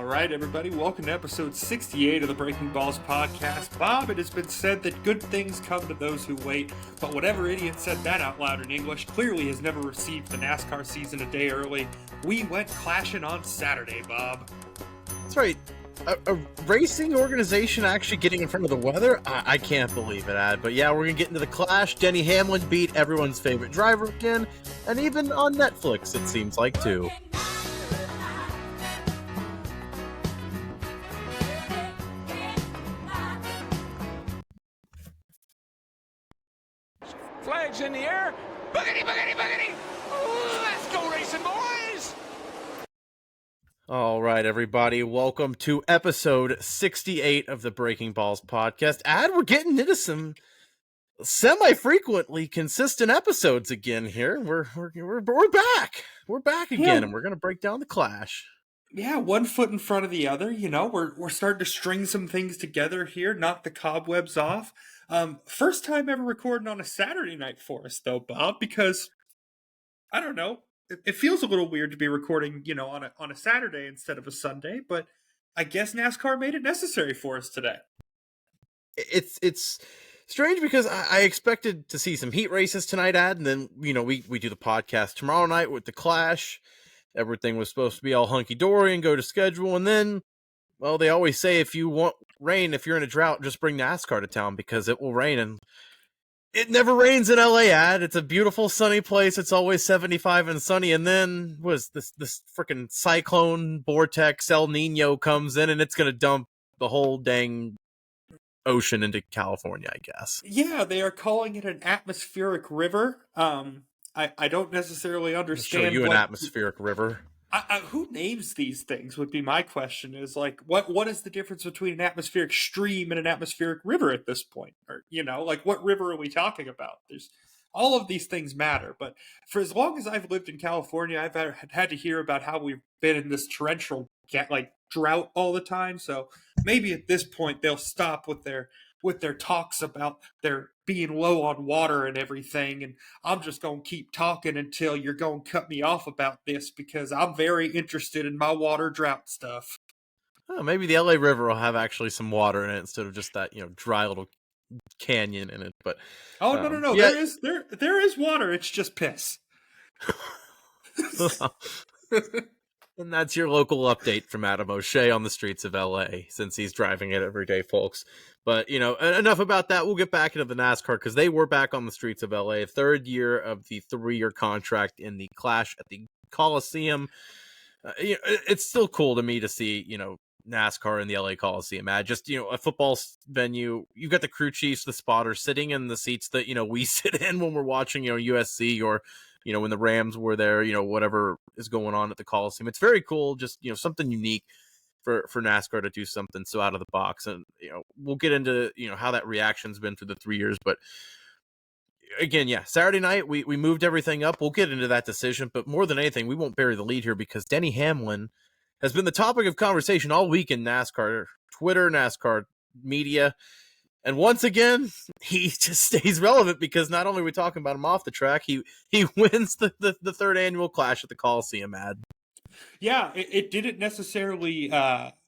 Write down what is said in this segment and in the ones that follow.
All right, everybody, welcome to episode 68 of the Breaking Balls podcast. Bob, it has been said that good things come to those who wait, but whatever idiot said that out loud in English clearly has never received the NASCAR season a day early. We went clashing on Saturday, Bob. That's right. A racing organization actually getting in front of the weather? I can't believe it, Ad. But yeah, we're going to get into the clash. Denny Hamlin beat everyone's favorite driver again, and even on Netflix, it seems like, too. Flags in the air. Boogity, boogity, boogity. Let's go racing, boys. All right, everybody. Welcome to episode 68 of the Breaking Balls podcast. Ad, we're getting into some semi-frequently consistent episodes again here. We're back. We're back again, and we're going to break down the clash. Yeah, one foot in front of the other. You know, we're starting to string some things together here, knock the cobwebs off. First time ever recording on a Saturday night for us, though, Bob, because I don't know. It feels a little weird to be recording, you know, on a Saturday instead of a Sunday, but I guess NASCAR made it necessary for us today. It's strange because I expected to see some heat races tonight, Ad, and then, you know, we do the podcast tomorrow night with the clash. Everything was supposed to be all hunky-dory and go to schedule, and then, well, they always say if you want rain, if you're in a drought, just bring NASCAR to town because it will rain, and it never rains in LA, Ad. It's a beautiful sunny place. It's always 75 and sunny, and then this freaking cyclone vortex El Nino comes in, and it's going to dump the whole dang ocean into California, I guess. Yeah, they are calling it an atmospheric river. I don't necessarily understand. I'll show you an atmospheric river. Who names these things would be my question. Is like, what is the difference between an atmospheric stream and an atmospheric river at this point? Or, you know, like, what river are we talking about? There's all of these things matter. But for as long as I've lived in California, I've had to hear about how we've been in this torrential drought all the time. So maybe at this point they'll stop with their talks about their being low on water and everything, and I'm just going to keep talking until you're going to cut me off about this because I'm very interested in my water drought stuff. Oh, maybe the LA River will have actually some water in it instead of just that, you know, dry little canyon in it. But no, yeah. there is water. It's just piss. And that's your local update from Adam O'Shea on the streets of LA, since he's driving it every day, folks. But, you know, enough about that. We'll get back into the NASCAR because they were back on the streets of LA. Third year of the 3-year contract in the clash at the Coliseum. You know, it's still cool to me to see, you know, NASCAR in the LA Coliseum. Just, you know, a football venue. You've got the crew chiefs, the spotters sitting in the seats that, you know, we sit in when we're watching, you know, USC or, you know, when the Rams were there, you know, whatever is going on at the Coliseum. It's very cool. Just, you know, something unique for NASCAR to do something so out of the box. And, you know, we'll get into, you know, how that reaction's been through the 3 years. But again, yeah, Saturday night, we moved everything up. We'll get into that decision. But more than anything, we won't bury the lead here because Denny Hamlin has been the topic of conversation all week in NASCAR, Twitter, NASCAR media. And once again, he just stays relevant because not only are we talking about him off the track, he wins the third annual clash at the Coliseum, Ad. Yeah, it didn't necessarily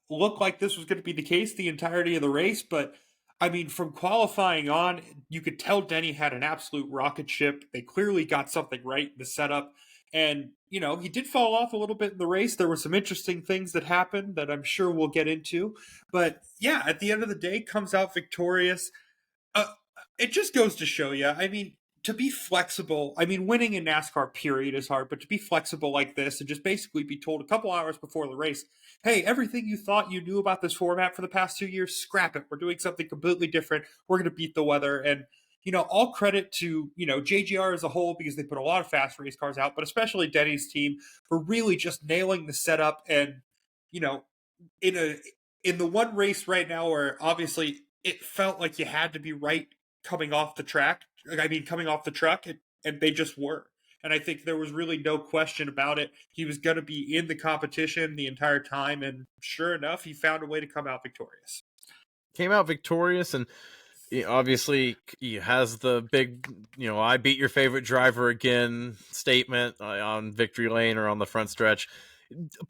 look like this was going to be the case the entirety of the race, but I mean, from qualifying on, you could tell Denny had an absolute rocket ship. They clearly got something right in the setup. And, you know, he did fall off a little bit in the race. There were some interesting things that happened that I'm sure we'll get into. But, yeah, at the end of the day, comes out victorious. It just goes to show you, I mean, to be flexible, I mean, winning in NASCAR, period, is hard. But to be flexible like this and just basically be told a couple hours before the race, hey, everything you thought you knew about this format for the past 2 years, scrap it. We're doing something completely different. We're going to beat the weather. And, you know, all credit to, you know, JGR as a whole because they put a lot of fast race cars out, but especially Denny's team for really just nailing the setup. And, you know, in the one race right now where obviously it felt like you had to be right coming off the truck, and they just were. And I think there was really no question about it. He was going to be in the competition the entire time, and sure enough, he found a way to come out victorious. Came out victorious, and obviously he has the big, you know, I beat your favorite driver again statement on victory lane or on the front stretch.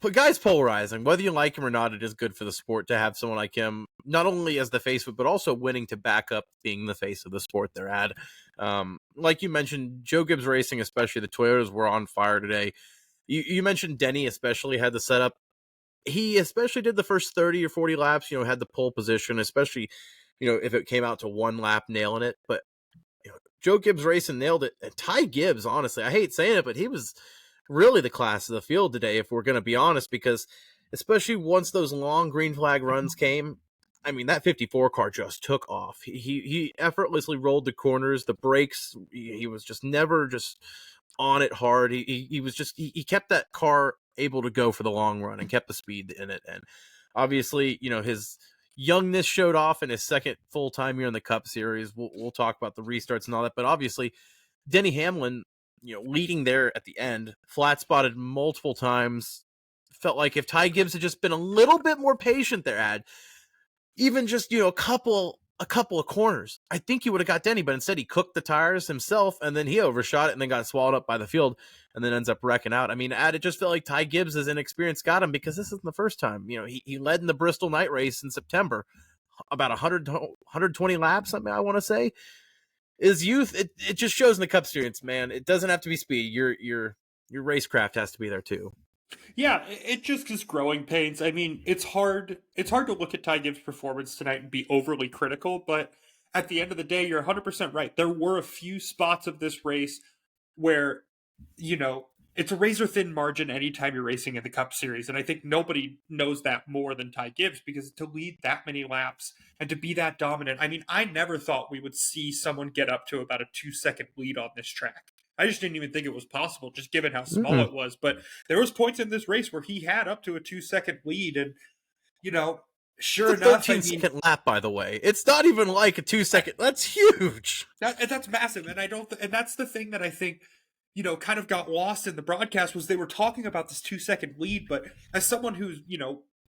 But guy's polarizing. Whether you like him or not, it is good for the sport to have someone like him, not only as the face of it, but also winning to back up being the face of the sport they're at. Like you mentioned, Joe Gibbs Racing, especially the Toyotas, were on fire today. You mentioned Denny especially had the setup. He especially did the first 30 or 40 laps, had the pole position, especially, if it came out to one lap nailing it. But Joe Gibbs Racing nailed it. And Ty Gibbs, honestly, I hate saying it, but he was really the class of the field today, if we're going to be honest, because especially once those long green flag runs came, I mean, that 54 car just took off. He effortlessly rolled the corners, the brakes. He was just never just on it hard. He was just, he kept that car able to go for the long run and kept the speed in it. And obviously, his youngness showed off in his second full time year in the Cup Series. We'll talk about the restarts and all that, but obviously Denny Hamlin, leading there at the end, flat spotted multiple times. Felt like if Ty Gibbs had just been a little bit more patient there, even just, a couple of corners, I think he would have got Denny, but instead he cooked the tires himself, and then he overshot it and then got swallowed up by the field and then ends up wrecking out. I mean, it just felt like Ty Gibbs' inexperience got him, because this isn't the first time. He led in the Bristol night race in September, about 120 laps, I want to say. His youth, it just shows in the Cup Series, man. It doesn't have to be speed. Your racecraft has to be there too. Yeah, it just is growing pains. I mean, it's hard to look at Ty Gibbs' performance tonight and be overly critical, but at the end of the day, you're 100% right. There were a few spots of this race where, it's a razor thin margin anytime you're racing in the Cup Series, and I think nobody knows that more than Ty Gibbs, because to lead that many laps and to be that dominant, I mean, I never thought we would see someone get up to about a 2-second lead on this track. I just didn't even think it was possible, just given how small it was. But there was points in this race where he had up to a 2-second lead, and sure it's a enough, 13-second lap, by the way. It's not even like a 2-second. That's huge. That's massive, and and that's the thing that I think kind of got lost in the broadcast, was they were talking about this 2-second lead, but as someone who's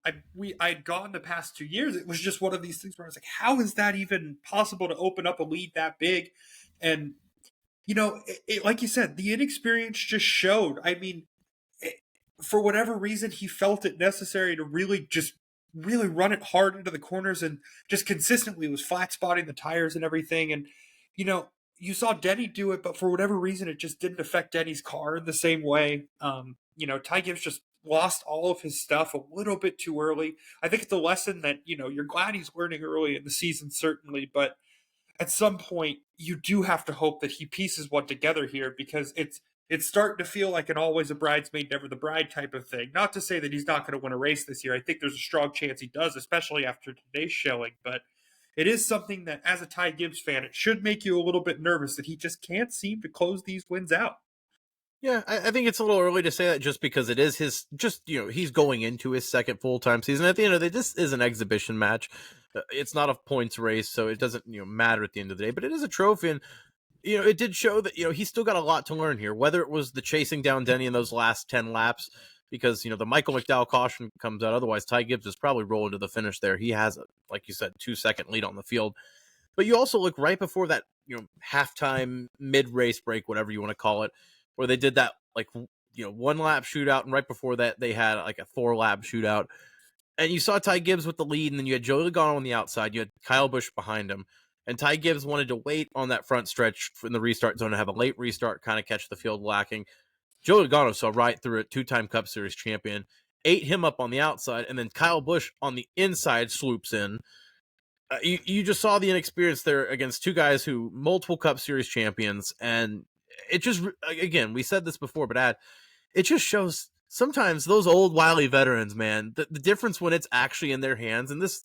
I'd gone the past 2 years, it was just one of these things where I was like, how is that even possible to open up a lead that big? And like you said, the inexperience just showed. I mean, for whatever reason, he felt it necessary to really run it hard into the corners, and just consistently was flat spotting the tires and everything. And, you saw Denny do it, but for whatever reason, it just didn't affect Denny's car in the same way. Ty Gibbs just lost all of his stuff a little bit too early. I think it's a lesson that, you're glad he's learning early in the season, certainly, but at some point you do have to hope that he pieces one together here, because it's starting to feel like an always a bridesmaid, never the bride type of thing. Not to say that he's not going to win a race this year. I think there's a strong chance he does, especially after today's showing, but it is something that, as a Ty Gibbs fan, it should make you a little bit nervous that he just can't seem to close these wins out. Yeah, I think it's a little early to say that, just because it is he's going into his second full-time season. At the end of the day, this is an exhibition match. It's not a points race, so it doesn't matter at the end of the day, but it is a trophy, and it did show that he's still got a lot to learn here, whether it was the chasing down Denny in those last 10 laps, because the Michael McDowell caution comes out. Otherwise, Ty Gibbs is probably rolling to the finish there. He has, like you said, 2-second lead on the field. But you also look right before that halftime, mid-race break, whatever you want to call it, where they did that 1-lap shootout, and right before that they had like a 4-lap shootout. And you saw Ty Gibbs with the lead, and then you had Joey Logano on the outside. You had Kyle Busch behind him. And Ty Gibbs wanted to wait on that front stretch in the restart zone to have a late restart, kind of catch the field lacking. Joey Logano saw right through it, 2-time Cup Series champion, ate him up on the outside, and then Kyle Busch on the inside swoops in. You just saw the inexperience there against two guys who multiple Cup Series champions, and it just, again, we said this before, but it just shows sometimes those old wily veterans, man, the difference when it's actually in their hands. And this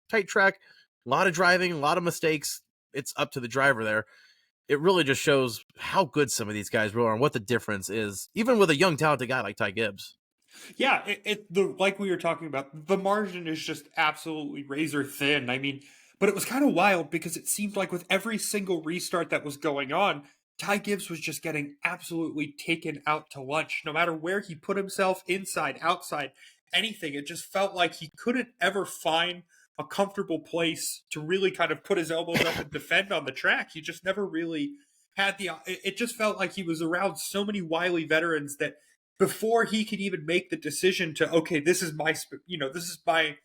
tight track, a lot of driving, a lot of mistakes. It's up to the driver there. It really just shows how good some of these guys really are and what the difference is, even with a young, talented guy like Ty Gibbs. Yeah, like we were talking about, the margin is just absolutely razor thin. I mean, but it was kind of wild, because it seemed like with every single restart that was going on, Ty Gibbs was just getting absolutely taken out to lunch. No matter where he put himself, inside, outside, anything, it just felt like he couldn't ever find a comfortable place to really kind of put his elbows up and defend on the track. He just never really had it just felt like he was around so many wily veterans that before he could even make the decision to, okay, this is my, this is my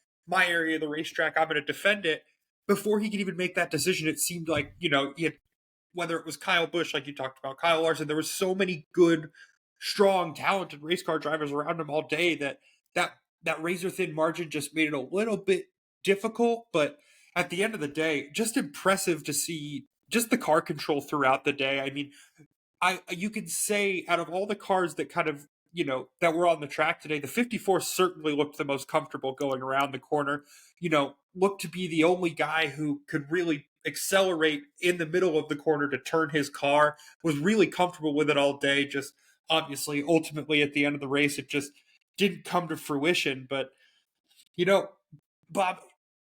area of the racetrack, I'm going to defend it. Before he could even make that decision, it seemed like, he had, whether it was Kyle Busch, like you talked about, Kyle Larson, there was so many good, strong, talented race car drivers around him all day that razor thin margin just made it a little bit difficult. But at the end of the day, just impressive to see just the car control throughout the day. I mean, you could say out of all the cars that kind of, that were on the track today, the 54 certainly looked the most comfortable going around the corner, looked to be the only guy who could really accelerate in the middle of the corner to turn his car, was really comfortable with it all day. Just obviously, ultimately at the end of the race, it just didn't come to fruition. But, you know, Bob,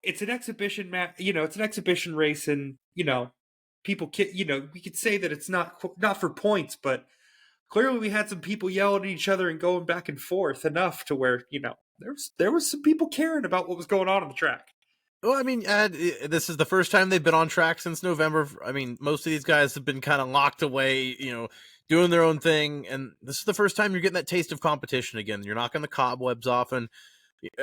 it's an exhibition it's an exhibition race, and, people can, we could say that it's not for points, but clearly we had some people yelling at each other and going back and forth enough to where, there was some people caring about what was going on the track. Well, I mean, this is the first time they've been on track since November. I mean, most of these guys have been kind of locked away, doing their own thing. And this is the first time you're getting that taste of competition again. You're knocking the cobwebs off. And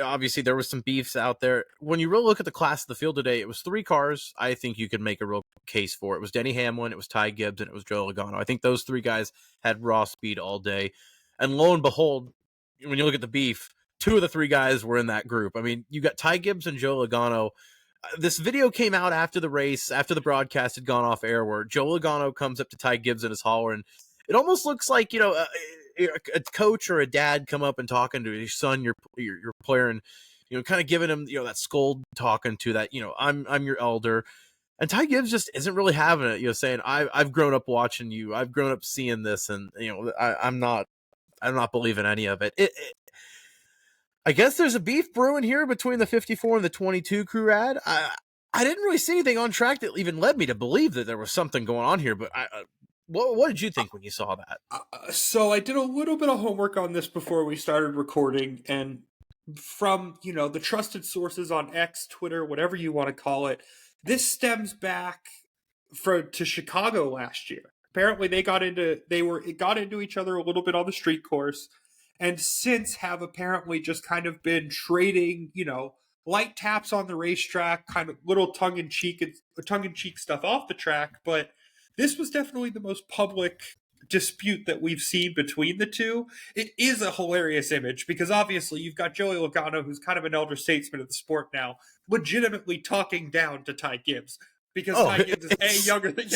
obviously there was some beefs out there. When you really look at the class of the field today, it was 3 cars I think you could make a real case for. It was Denny Hamlin, it was Ty Gibbs, and it was Joe Logano. I think those 3 guys had raw speed all day. And lo and behold, when you look at the beef, 2 of the 3 guys were in that group. I mean, you got Ty Gibbs and Joe Logano. This video came out after the race, after the broadcast had gone off air, where Joe Logano comes up to Ty Gibbs in his hauler, and it almost looks like, a coach or a dad come up and talking to his son, your player, and kind of giving him that scold, talking to that I'm your elder. And Ty Gibbs just isn't really having it, saying I've grown up watching you, I've grown up seeing this, and I'm not believing any of it. I guess there's a beef brewing here between the 54 and the 22 crew, Rad. I didn't really see anything on track that even led me to believe that there was something going on here, but what did you think when you saw that? So I did a little bit of homework on this before we started recording, and from, the trusted sources on X, Twitter, whatever you want to call it, this stems back to Chicago last year. Apparently they got into each other a little bit on the street course, and since have apparently just kind of been trading, light taps on the racetrack, kind of little tongue-in-cheek stuff off the track. But this was definitely the most public dispute that we've seen between the two. It is a hilarious image because obviously you've got Joey Logano, who's kind of an elder statesman of the sport now, legitimately talking down to Ty Gibbs because Ty Gibbs is younger than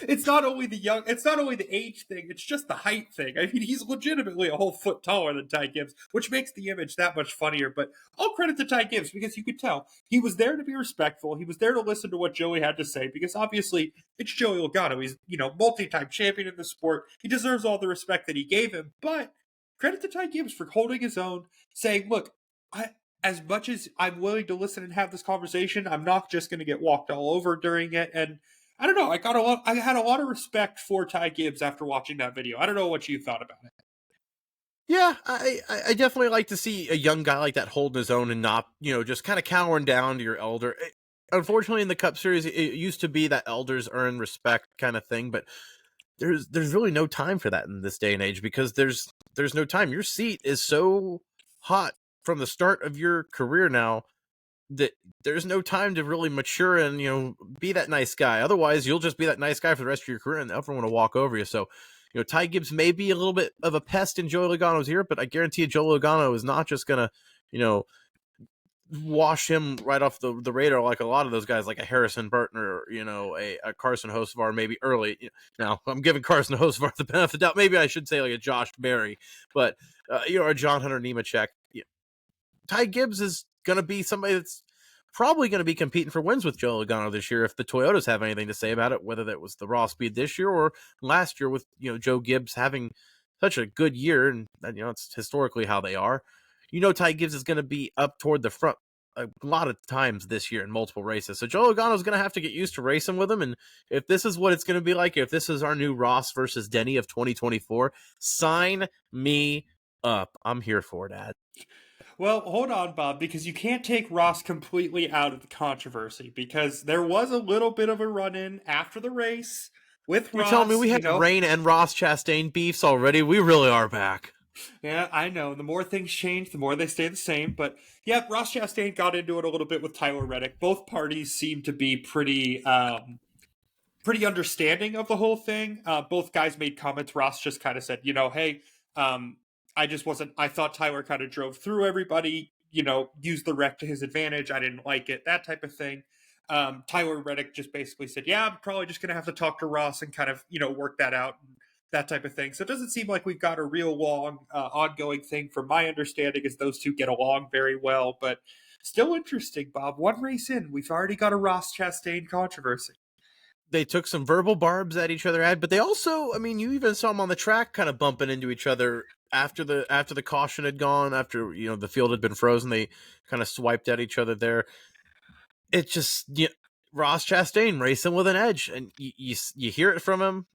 It's not only the age thing, it's just the height thing. I mean, he's legitimately a whole foot taller than Ty Gibbs, which makes the image that much funnier. But all credit to Ty Gibbs, because you could tell he was there to be respectful. He was there to listen to what Joey had to say, because obviously it's Joey Logano. He's, multi-time champion in the sport. He deserves all the respect that he gave him. But credit to Ty Gibbs for holding his own, saying, look, as much as I'm willing to listen and have this conversation, I'm not just going to get walked all over during it. And I don't know. I had a lot of respect for Ty Gibbs after watching that video. I don't know what you thought about it. Yeah, I definitely like to see a young guy like that holding his own and not, just kind of cowering down to your elder. Unfortunately, in the Cup Series, it used to be that elders earn respect kind of thing, but there's really no time for that in this day and age, because there's no time. Your seat is so hot from the start of your career now that there's no time to really mature and, be that nice guy. Otherwise, you'll just be that nice guy for the rest of your career and everyone will walk over you. So, Ty Gibbs may be a little bit of a pest in Joey Logano's ear, but I guarantee you Joe Logano is not just going to, wash him right off the radar like a lot of those guys, like a Harrison Burton or, a Carson Hocevar maybe early. Now, I'm giving Carson Hocevar the benefit of the doubt. Maybe I should say like a Josh Berry, but, a John Hunter Nemechek. Ty Gibbs is going to be somebody that's probably going to be competing for wins with Joe Logano this year if the Toyotas have anything to say about it, whether that was the raw speed this year or last year with, Joe Gibbs having such a good year, and it's historically how they are. Ty Gibbs is going to be up toward the front a lot of times this year in multiple races. So Joe Logano is going to have to get used to racing with him, and if this is what it's going to be like, if this is our new Ross versus Denny of 2024, sign me up. I'm here for it, Ad. Well, hold on, Bob, because you can't take Ross completely out of the controversy, because there was a little bit of a run-in after the race with You're telling me Ross, we had Rain and Ross Chastain beefs already? We really are back. Yeah, I know. The more things change, the more they stay the same. But yeah, Ross Chastain got into it a little bit with Tyler Reddick. Both parties seem to be pretty understanding of the whole thing. Both guys made comments. Ross just kind of said, hey, I just wasn't. I thought Tyler kind of drove through everybody. Used the wreck to his advantage. I didn't like it. That type of thing. Tyler Reddick just basically said, yeah, I'm probably just going to have to talk to Ross and kind of work that out. That type of thing. So it doesn't seem like we've got a real long, ongoing thing. From my understanding, is those two get along very well. But still interesting, Bob. One race in, we've already got a Ross Chastain controversy. They took some verbal barbs at each other, but they also, I mean, you even saw them on the track kind of bumping into each other after the caution had gone, after the field had been frozen. They kind of swiped at each other there. It just Ross Chastain racing with an edge, and you hear it from him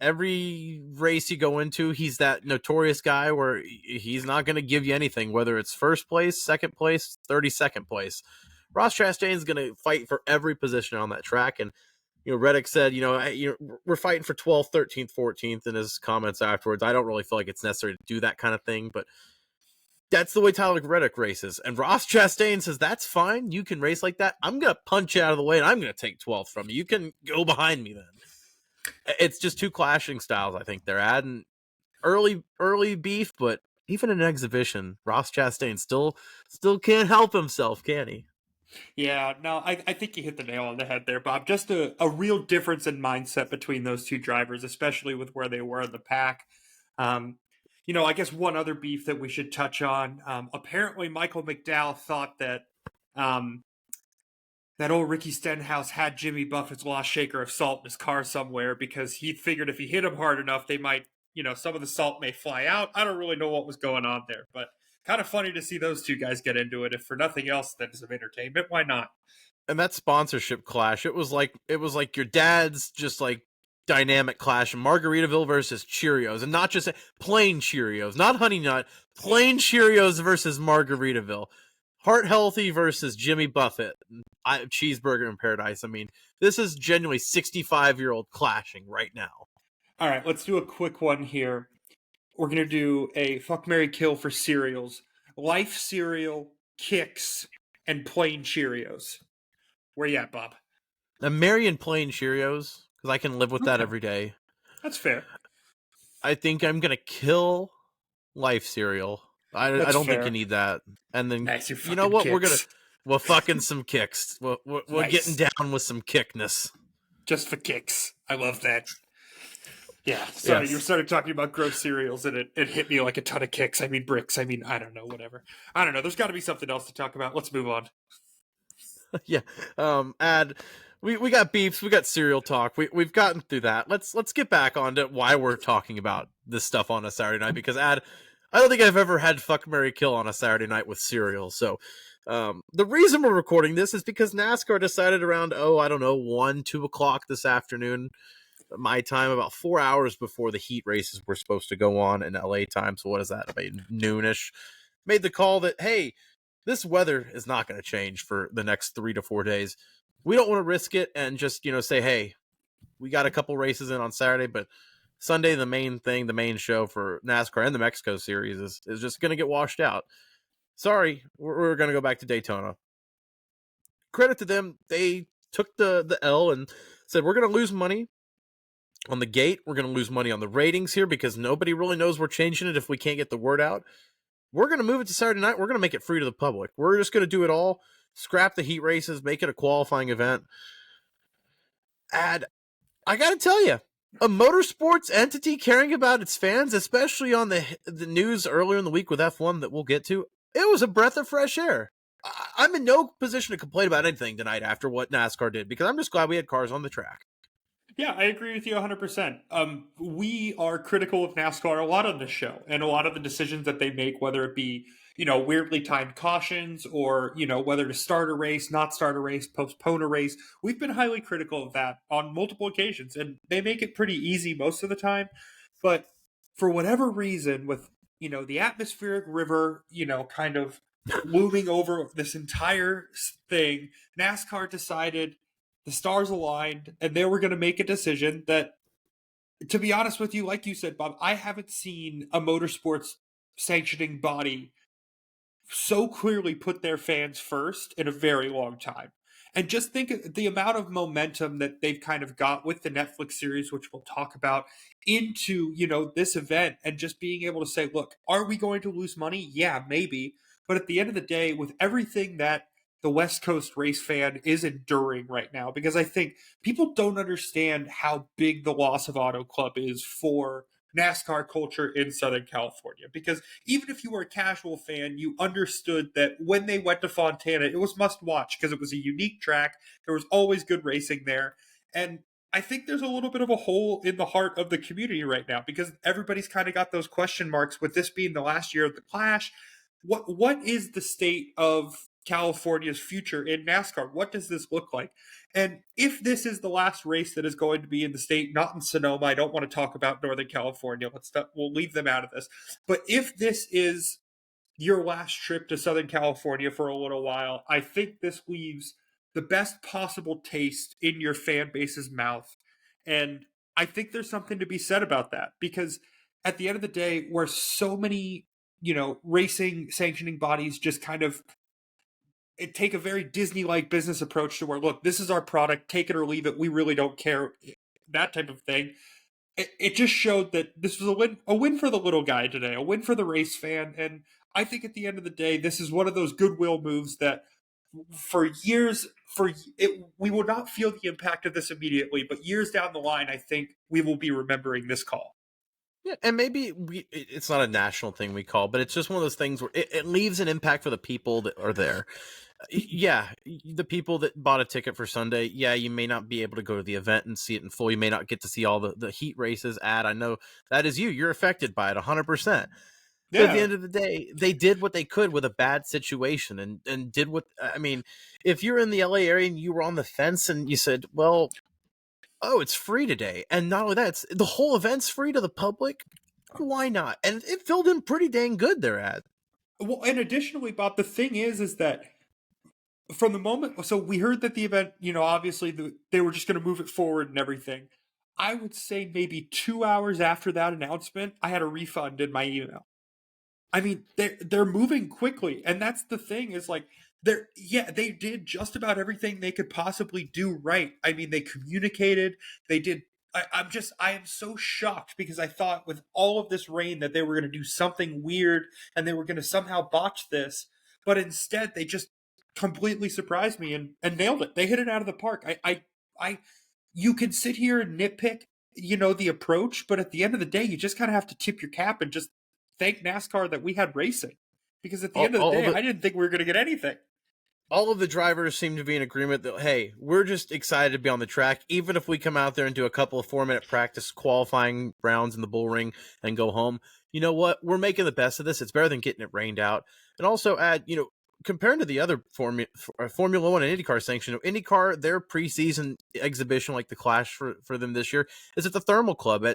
every race you go into. He's that notorious guy where he's not going to give you anything, whether it's first place, second place, 32nd place. Ross Chastain's going to fight for every position on that track. And Reddick said, we're fighting for 12th, 13th, 14th in his comments afterwards. I don't really feel like it's necessary to do that kind of thing, but that's the way Tyler Reddick races. And Ross Chastain says, that's fine. You can race like that. I'm going to punch you out of the way, and I'm going to take 12th from you. You can go behind me then. It's just two clashing styles, I think they're adding early beef, but even in an exhibition, Ross Chastain still can't help himself, can he? Yeah, no, I think you hit the nail on the head there, Bob. Just a real difference in mindset between those two drivers, especially with where they were in the pack. I guess one other beef that we should touch on. Apparently, Michael McDowell thought that that old Ricky Stenhouse had Jimmy Buffett's lost shaker of salt in his car somewhere, because he figured if he hit him hard enough, they might, some of the salt may fly out. I don't really know what was going on there, but kind of funny to see those two guys get into it. If for nothing else than some entertainment, why not? And that sponsorship clash, it was like your dad's just like dynamic clash, Margaritaville versus Cheerios, and not just plain Cheerios, not Honey Nut, plain Cheerios versus Margaritaville. Heart Healthy versus Jimmy Buffett, Cheeseburger in Paradise. I mean, this is genuinely 65-year-old clashing right now. All right, let's do a quick one here. We're going to do a fuck, marry, kill for cereals. Life cereal, Kix, and plain Cheerios. Where you at, Bob? I'm marrying plain Cheerios, because I can live with that every day. That's fair. I think I'm going to kill Life cereal. I don't think you need that. And then, nice, you know what? Kicks. We're fucking some kicks. We're nice. Getting down with some kickness. Just for kicks. I love that. Yeah, sorry, yes. You started talking about gross cereals, and it hit me like a ton of kicks. I mean, bricks. I mean, I don't know, whatever. I don't know. There's got to be something else to talk about. Let's move on. Yeah. We got beefs. We got cereal talk. We've gotten through that. Let's get back on to why we're talking about this stuff on a Saturday night, because I don't think I've ever had fuck, marry, kill on a Saturday night with cereal. So the reason we're recording this is because NASCAR decided around 1, 2 o'clock this afternoon, my time, about 4 hours before the heat races were supposed to go on in LA time. So what is that, about noonish, made the call that, hey, this weather is not going to change for the next 3 to 4 days. We don't want to risk it and just, say, hey, we got a couple races in on Saturday, but Sunday, the main thing, the main show for NASCAR and the Mexico Series is just going to get washed out. Sorry, we're going to go back to Daytona. Credit to them. They took the L and said, we're going to lose money on the gate. We're going to lose money on the ratings here because nobody really knows we're changing it if we can't get the word out. We're going to move it to Saturday night. We're going to make it free to the public. We're just going to do it all. Scrap the heat races, make it a qualifying event. And I got to tell you, a motorsports entity caring about its fans, especially on the news earlier in the week with F1 that we'll get to, it was a breath of fresh air. I'm in no position to complain about anything tonight after what NASCAR did, because I'm just glad we had cars on the track. Yeah, I agree with you 100%. We are critical of NASCAR a lot on this show, and a lot of the decisions that they make, whether it be, weirdly timed cautions or, whether to start a race, not start a race, postpone a race. We've been highly critical of that on multiple occasions, and they make it pretty easy most of the time. But for whatever reason, with, the atmospheric river, kind of looming over this entire thing, NASCAR decided the stars aligned and they were going to make a decision that to be honest with you, like you said, Bob, I haven't seen a motorsports sanctioning body so clearly put their fans first in a very long time. And just think of the amount of momentum that they've kind of got with the Netflix series, which we'll talk about, into, this event, and just being able to say, look, are we going to lose money? Yeah, maybe. But at the end of the day, with everything that the West Coast race fan is enduring right now, because I think people don't understand how big the loss of Auto Club is for NASCAR culture in Southern California. Because even if you were a casual fan, you understood that when they went to Fontana, it was must watch because it was a unique track. There was always good racing there. And I think there's a little bit of a hole in the heart of the community right now because everybody's kind of got those question marks with this being the last year of the Clash. What is the state of California's future in NASCAR? What does this look like? And if this is the last race that is going to be in the state, not in Sonoma, I don't want to talk about Northern California. We'll leave them out of this. But if this is your last trip to Southern California for a little while, I think this leaves the best possible taste in your fan base's mouth. And I think there's something to be said about that because at the end of the day, where so many, racing sanctioning bodies just kind of take a very Disney-like business approach to where, look, this is our product, take it or leave it, we really don't care, that type of thing. It just showed that this was a win for the little guy today, a win for the race fan, and I think at the end of the day, this is one of those goodwill moves that for years, we will not feel the impact of this immediately, but years down the line, I think we will be remembering this call. Yeah, and maybe it's not a national thing we call, but it's just one of those things where it leaves an impact for the people that are there. Yeah, the people that bought a ticket for Sunday, yeah, you may not be able to go to the event and see it in full. You may not get to see all the heat races I know that is you. You're affected by it 100%. But at the end of the day, they did what they could with a bad situation and did what, I mean, if you're in the LA area and you were on the fence and you said, well, oh, it's free today. And not only that, the whole event's free to the public. Why not? And it filled in pretty dang good there, Ad. Well, and additionally, Bob, the thing is that from the moment, so we heard that the event, obviously they were just going to move it forward and everything. I would say maybe 2 hours after that announcement, I had a refund in my email. I mean, they're moving quickly, and that's the thing is like they did just about everything they could possibly do right. I mean, they communicated, they did. I am so shocked because I thought with all of this rain that they were going to do something weird and they were going to somehow botch this, but instead they just completely surprised me and nailed it. They hit it out of the park. You can sit here and nitpick, the approach, but at the end of the day, you just kind of have to tip your cap and just thank NASCAR that we had racing. Because at the end of the day, I didn't think we were going to get anything. All of the drivers seem to be in agreement that, hey, we're just excited to be on the track, even if we come out there and do a couple of 4-minute practice qualifying rounds in the bull ring and go home. You know what? We're making the best of this. It's better than getting it rained out. And also add, compared to the other Formula One and IndyCar sanction, IndyCar, their preseason exhibition, like the Clash for them this year, is at the Thermal Club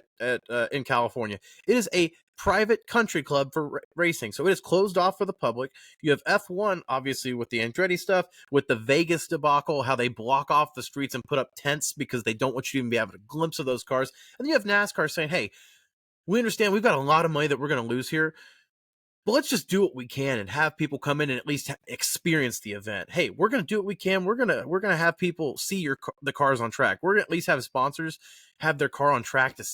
in California. It is a private country club for racing, so it is closed off for the public. You have F1, obviously, with the Andretti stuff, with the Vegas debacle, how they block off the streets and put up tents because they don't want you to even be able to glimpse of those cars. And then you have NASCAR saying, hey, we understand we've got a lot of money that we're going to lose here, but let's just do what we can and have people come in and at least experience the event. Hey, we're going to do what we can. We're going to have people see the cars on track. We're going to at least have sponsors have their car on track to,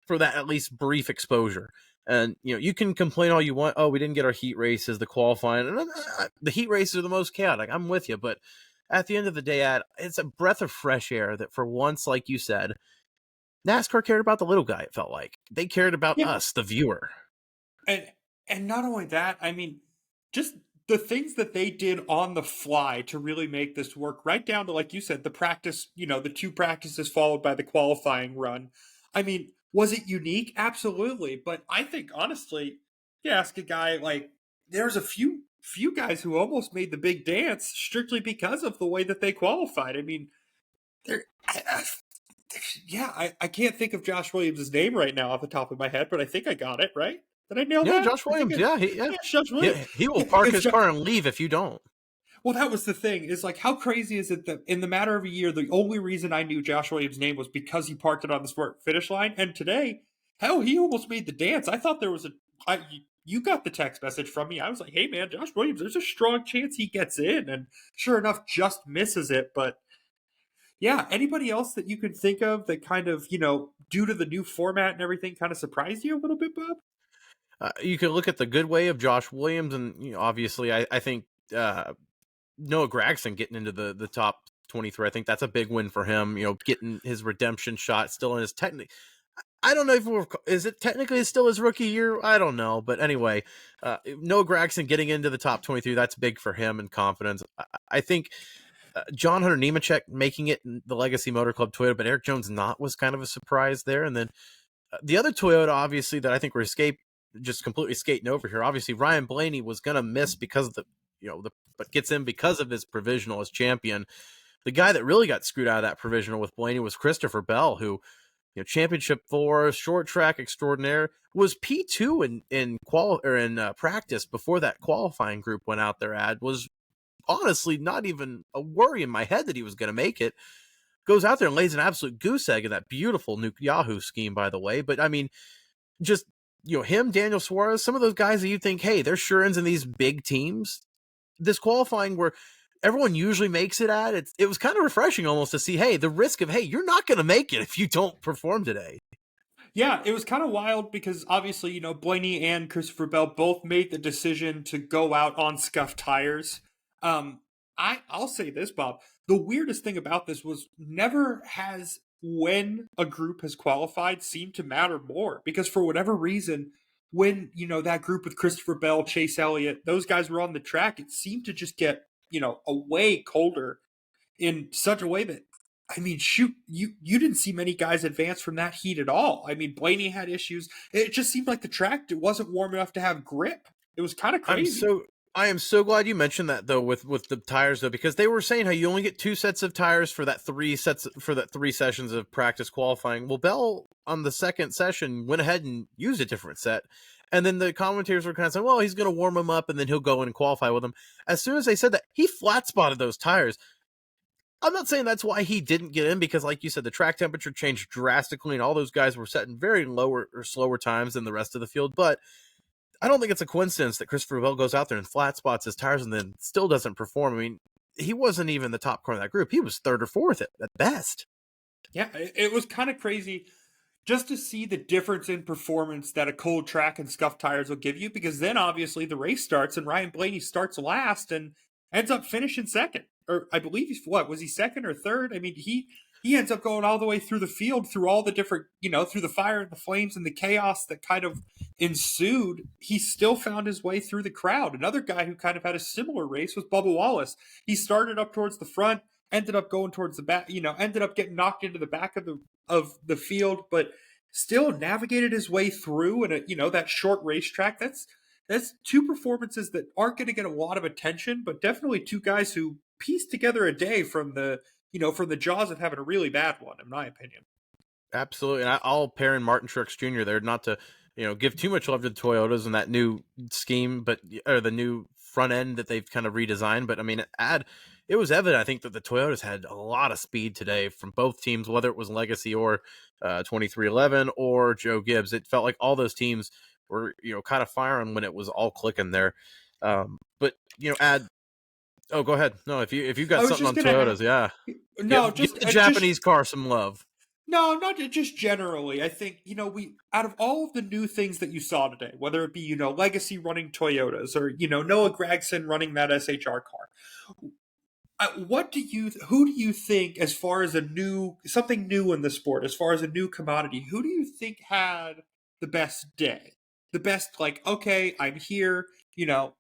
for that at least brief exposure. And, you can complain all you want. Oh, we didn't get our heat races, the qualifying. And the heat races are the most chaotic. I'm with you. But at the end of the day, it's a breath of fresh air that for once, like you said, NASCAR cared about the little guy, it felt like. They cared about us, the viewer. And not only that, I mean, just the things that they did on the fly to really make this work, right down to, like you said, the practice, the 2 practices followed by the qualifying run. I mean, was it unique? Absolutely. But I think, honestly, you ask a guy like, there's a few guys who almost made the big dance strictly because of the way that they qualified. I mean, I can't think of Josh Williams' name right now off the top of my head, but I think I got it, right? Did I nail that? Josh Williams. Josh Williams. He will park his car and leave if you don't. Well, that was the thing. Is like, how crazy is it that in the matter of a year, the only reason I knew Josh Williams' name was because he parked it on the start finish line, and today, hell, he almost made the dance. I thought there was you got the text message from me. I was like, hey man, Josh Williams, there's a strong chance he gets in, and sure enough, just misses it. But yeah, anybody else that you can think of that kind of, due to the new format and everything, kind of surprised you a little bit, Bob? You can look at the good way of Josh Williams, and obviously, I think Noah Gragson getting into the top 23. I think that's a big win for him. Getting his redemption shot still in his I don't know if is it technically still his rookie year. I don't know, but anyway, Noah Gragson getting into the top 23. That's big for him and confidence. I think John Hunter Nemechek making it in the Legacy Motor Club Toyota, but Eric Jones not was kind of a surprise there. And then the other Toyota, obviously, that I think we're just completely skating over here. Obviously, Ryan Blaney was going to miss because of but gets in because of his provisional as champion. The guy that really got screwed out of that provisional with Blaney was Christopher Bell, who, championship 4, short track extraordinaire, was P2 in practice before that qualifying group went out there. Was honestly not even a worry in my head that he was going to make it. Goes out there and lays an absolute goose egg in that beautiful Nuke Yahoo scheme, by the way. But I mean, just him, Daniel Suarez, some of those guys that you think, hey, they're sure-ins in these big teams. This qualifying where everyone usually makes it it was kind of refreshing almost to see, hey, the risk of, hey, you're not going to make it if you don't perform today. Yeah, it was kind of wild because obviously, Blaney and Christopher Bell both made the decision to go out on scuffed tires. I'll say this, Bob. The weirdest thing about this was never has when a group has qualified seemed to matter more, because for whatever reason, when, that group with Christopher Bell, Chase Elliott, those guys were on the track, it seemed to just get, a way colder in such a way that, I mean, shoot, you didn't see many guys advance from that heat at all. I mean, Blaney had issues. It just seemed like the track wasn't warm enough to have grip. It was kind of crazy. I am so glad you mentioned that though with the tires though, because they were saying how you only get 2 sets of tires for that 3 sessions of practice qualifying. Well, Bell on the second session went ahead and used a different set. And then the commentators were kind of saying, well, he's going to warm them up and then he'll go in and qualify with them. As soon as they said that, he flat spotted those tires. I'm not saying that's why he didn't get in, because like you said, the track temperature changed drastically and all those guys were setting very lower or slower times than the rest of the field. But I don't think it's a coincidence that Christopher Bell goes out there and flat spots his tires and then still doesn't perform. I mean, he wasn't even the top car of that group. He was 3rd or 4th at best. Yeah, it was kind of crazy just to see the difference in performance that a cold track and scuffed tires will give you, because then obviously the race starts and Ryan Blaney starts last and ends up finishing second. Or I believe was he second or third? I mean, he ends up going all the way through the field, through all the different, through the fire and the flames and the chaos that kind of ensued. He still found his way through the crowd. Another guy who kind of had a similar race was Bubba Wallace. He started up towards the front, ended up going towards the back, ended up getting knocked into the back of the field, but still navigated his way through. And that short racetrack, that's 2 performances that aren't going to get a lot of attention, but definitely 2 guys who pieced together a day from the jaws of having a really bad one, in my opinion. Absolutely. And I'll pair in Martin Truex Jr. there, not to, give too much love to the Toyotas and that new scheme, or the new front end that they've kind of redesigned. But I mean, it was evident, I think, that the Toyotas had a lot of speed today from both teams, whether it was Legacy or 2311 or Joe Gibbs. It felt like all those teams were, kind of firing when it was all clicking there. But, oh, go ahead. No, if you've got something on Toyotas, yeah. No, give the Japanese car some love. No, not just generally. I think, we, out of all of the new things that you saw today, whether it be, Legacy running Toyotas or, Noah Gragson running that SHR car, who do you think, as far as something new in the sport, as far as a new commodity, who do you think had the best day? The best, like, okay, I'm here, the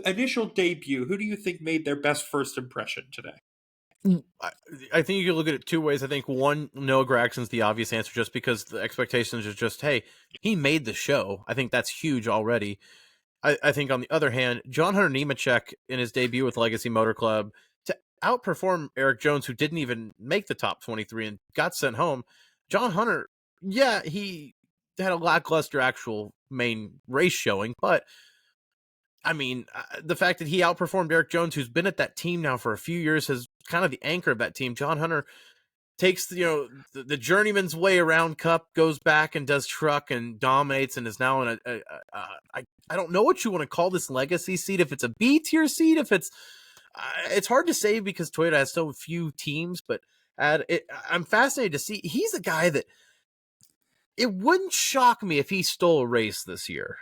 initial debut, who do you think made their best first impression today? I think you can look at it 2 ways. I think one, Noah Gragson's the obvious answer, just because the expectations are just, hey, he made the show. I think that's huge already. I think on the other hand, John Hunter Nemechek in his debut with Legacy Motor Club to outperform Eric Jones, who didn't even make the top 23 and got sent home. John Hunter, yeah, he had a lackluster actual main race showing, but I mean, the fact that he outperformed Eric Jones, who's been at that team now for a few years, is kind of the anchor of that team. John Hunter takes the journeyman's way around Cup, goes back and does truck and dominates, and is now in I don't know what you want to call this legacy seat. If it's a B tier seat, if it's hard to say because Toyota has so few teams, but I'm fascinated to see. He's a guy that it wouldn't shock me if he stole a race this year.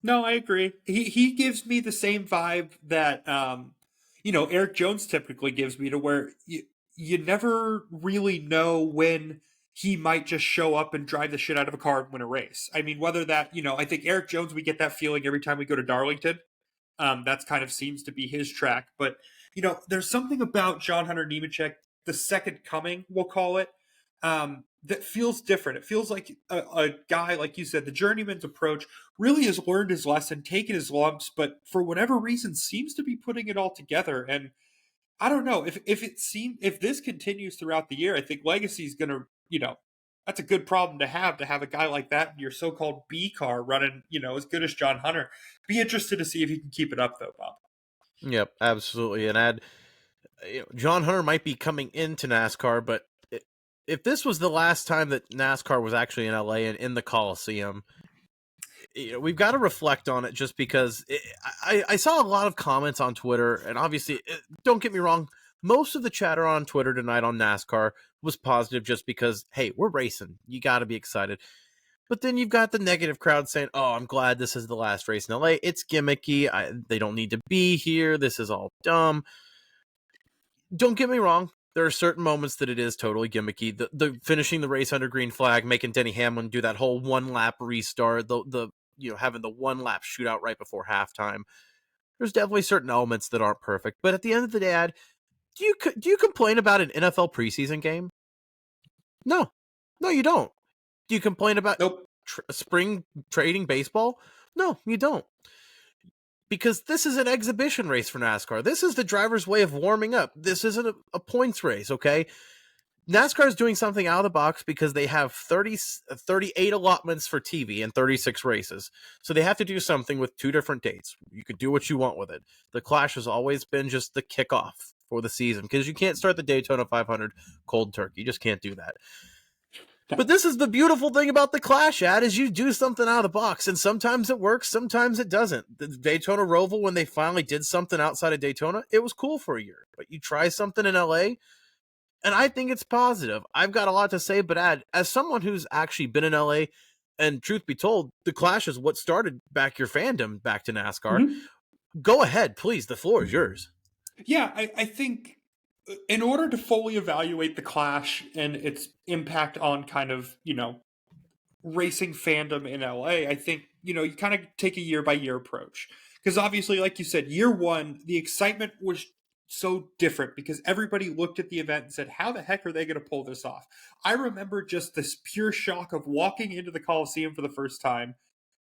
No, I agree. He gives me the same vibe that Eric Jones typically gives me, to where you never really know when he might just show up and drive the shit out of a car and win a race. I mean, whether that, I think Eric Jones, we get that feeling every time we go to Darlington. That's kind of seems to be his track. But, there's something about John Hunter Nemechek, the second coming, we'll call it, that feels different. It feels like a guy, like you said, the journeyman's approach really has learned his lesson, taken his lumps, but for whatever reason seems to be putting it all together. And I don't know if this continues throughout the year, I think Legacy is going to, that's a good problem to have a guy like that in your so-called B car running, as good as John Hunter. Be interested to see if he can keep it up, though, Bob. Yep, absolutely. And John Hunter might be coming into NASCAR, but if this was the last time that NASCAR was actually in LA and in the Coliseum, we've got to reflect on it, just because I saw a lot of comments on Twitter, and obviously, don't get me wrong, most of the chatter on Twitter tonight on NASCAR was positive, just because, hey, we're racing. You got to be excited. But then you've got the negative crowd saying, oh, I'm glad this is the last race in LA. It's gimmicky. They don't need to be here. This is all dumb. Don't get me wrong. There are certain moments that it is totally gimmicky. The finishing the race under green flag, making Denny Hamlin do that whole one lap restart, having the one lap shootout right before halftime. There's definitely certain elements that aren't perfect. But at the end of the day, Ad, do you complain about an NFL preseason game? No, you don't. Do you complain about Nope. spring trading baseball? No, you don't. Because this is an exhibition race for NASCAR. This is the driver's way of warming up. This isn't a points race, okay? NASCAR is doing something out of the box because they have 38 allotments for TV and 36 races. So they have to do something with 2 different dates. You could do what you want with it. The Clash has always been just the kickoff for the season, because you can't start the Daytona 500 cold turkey. You just can't do that. But this is the beautiful thing about the Clash, Ad, is you do something out of the box, and sometimes it works, sometimes it doesn't. The Daytona Roval, when they finally did something outside of Daytona, it was cool for a year. But you try something in LA, and I think it's positive. I've got a lot to say, but Ad, as someone who's actually been in LA, and truth be told, the Clash is what started back your fandom back to NASCAR. Mm-hmm. Go ahead, please. The floor is yours. Yeah, I think in order to fully evaluate the Clash and its impact on kind of, racing fandom in LA, I think, you kind of take a year-by-year approach. Because obviously, like you said, year one, the excitement was so different because everybody looked at the event and said, how the heck are they going to pull this off? I remember just this pure shock of walking into the Coliseum for the first time.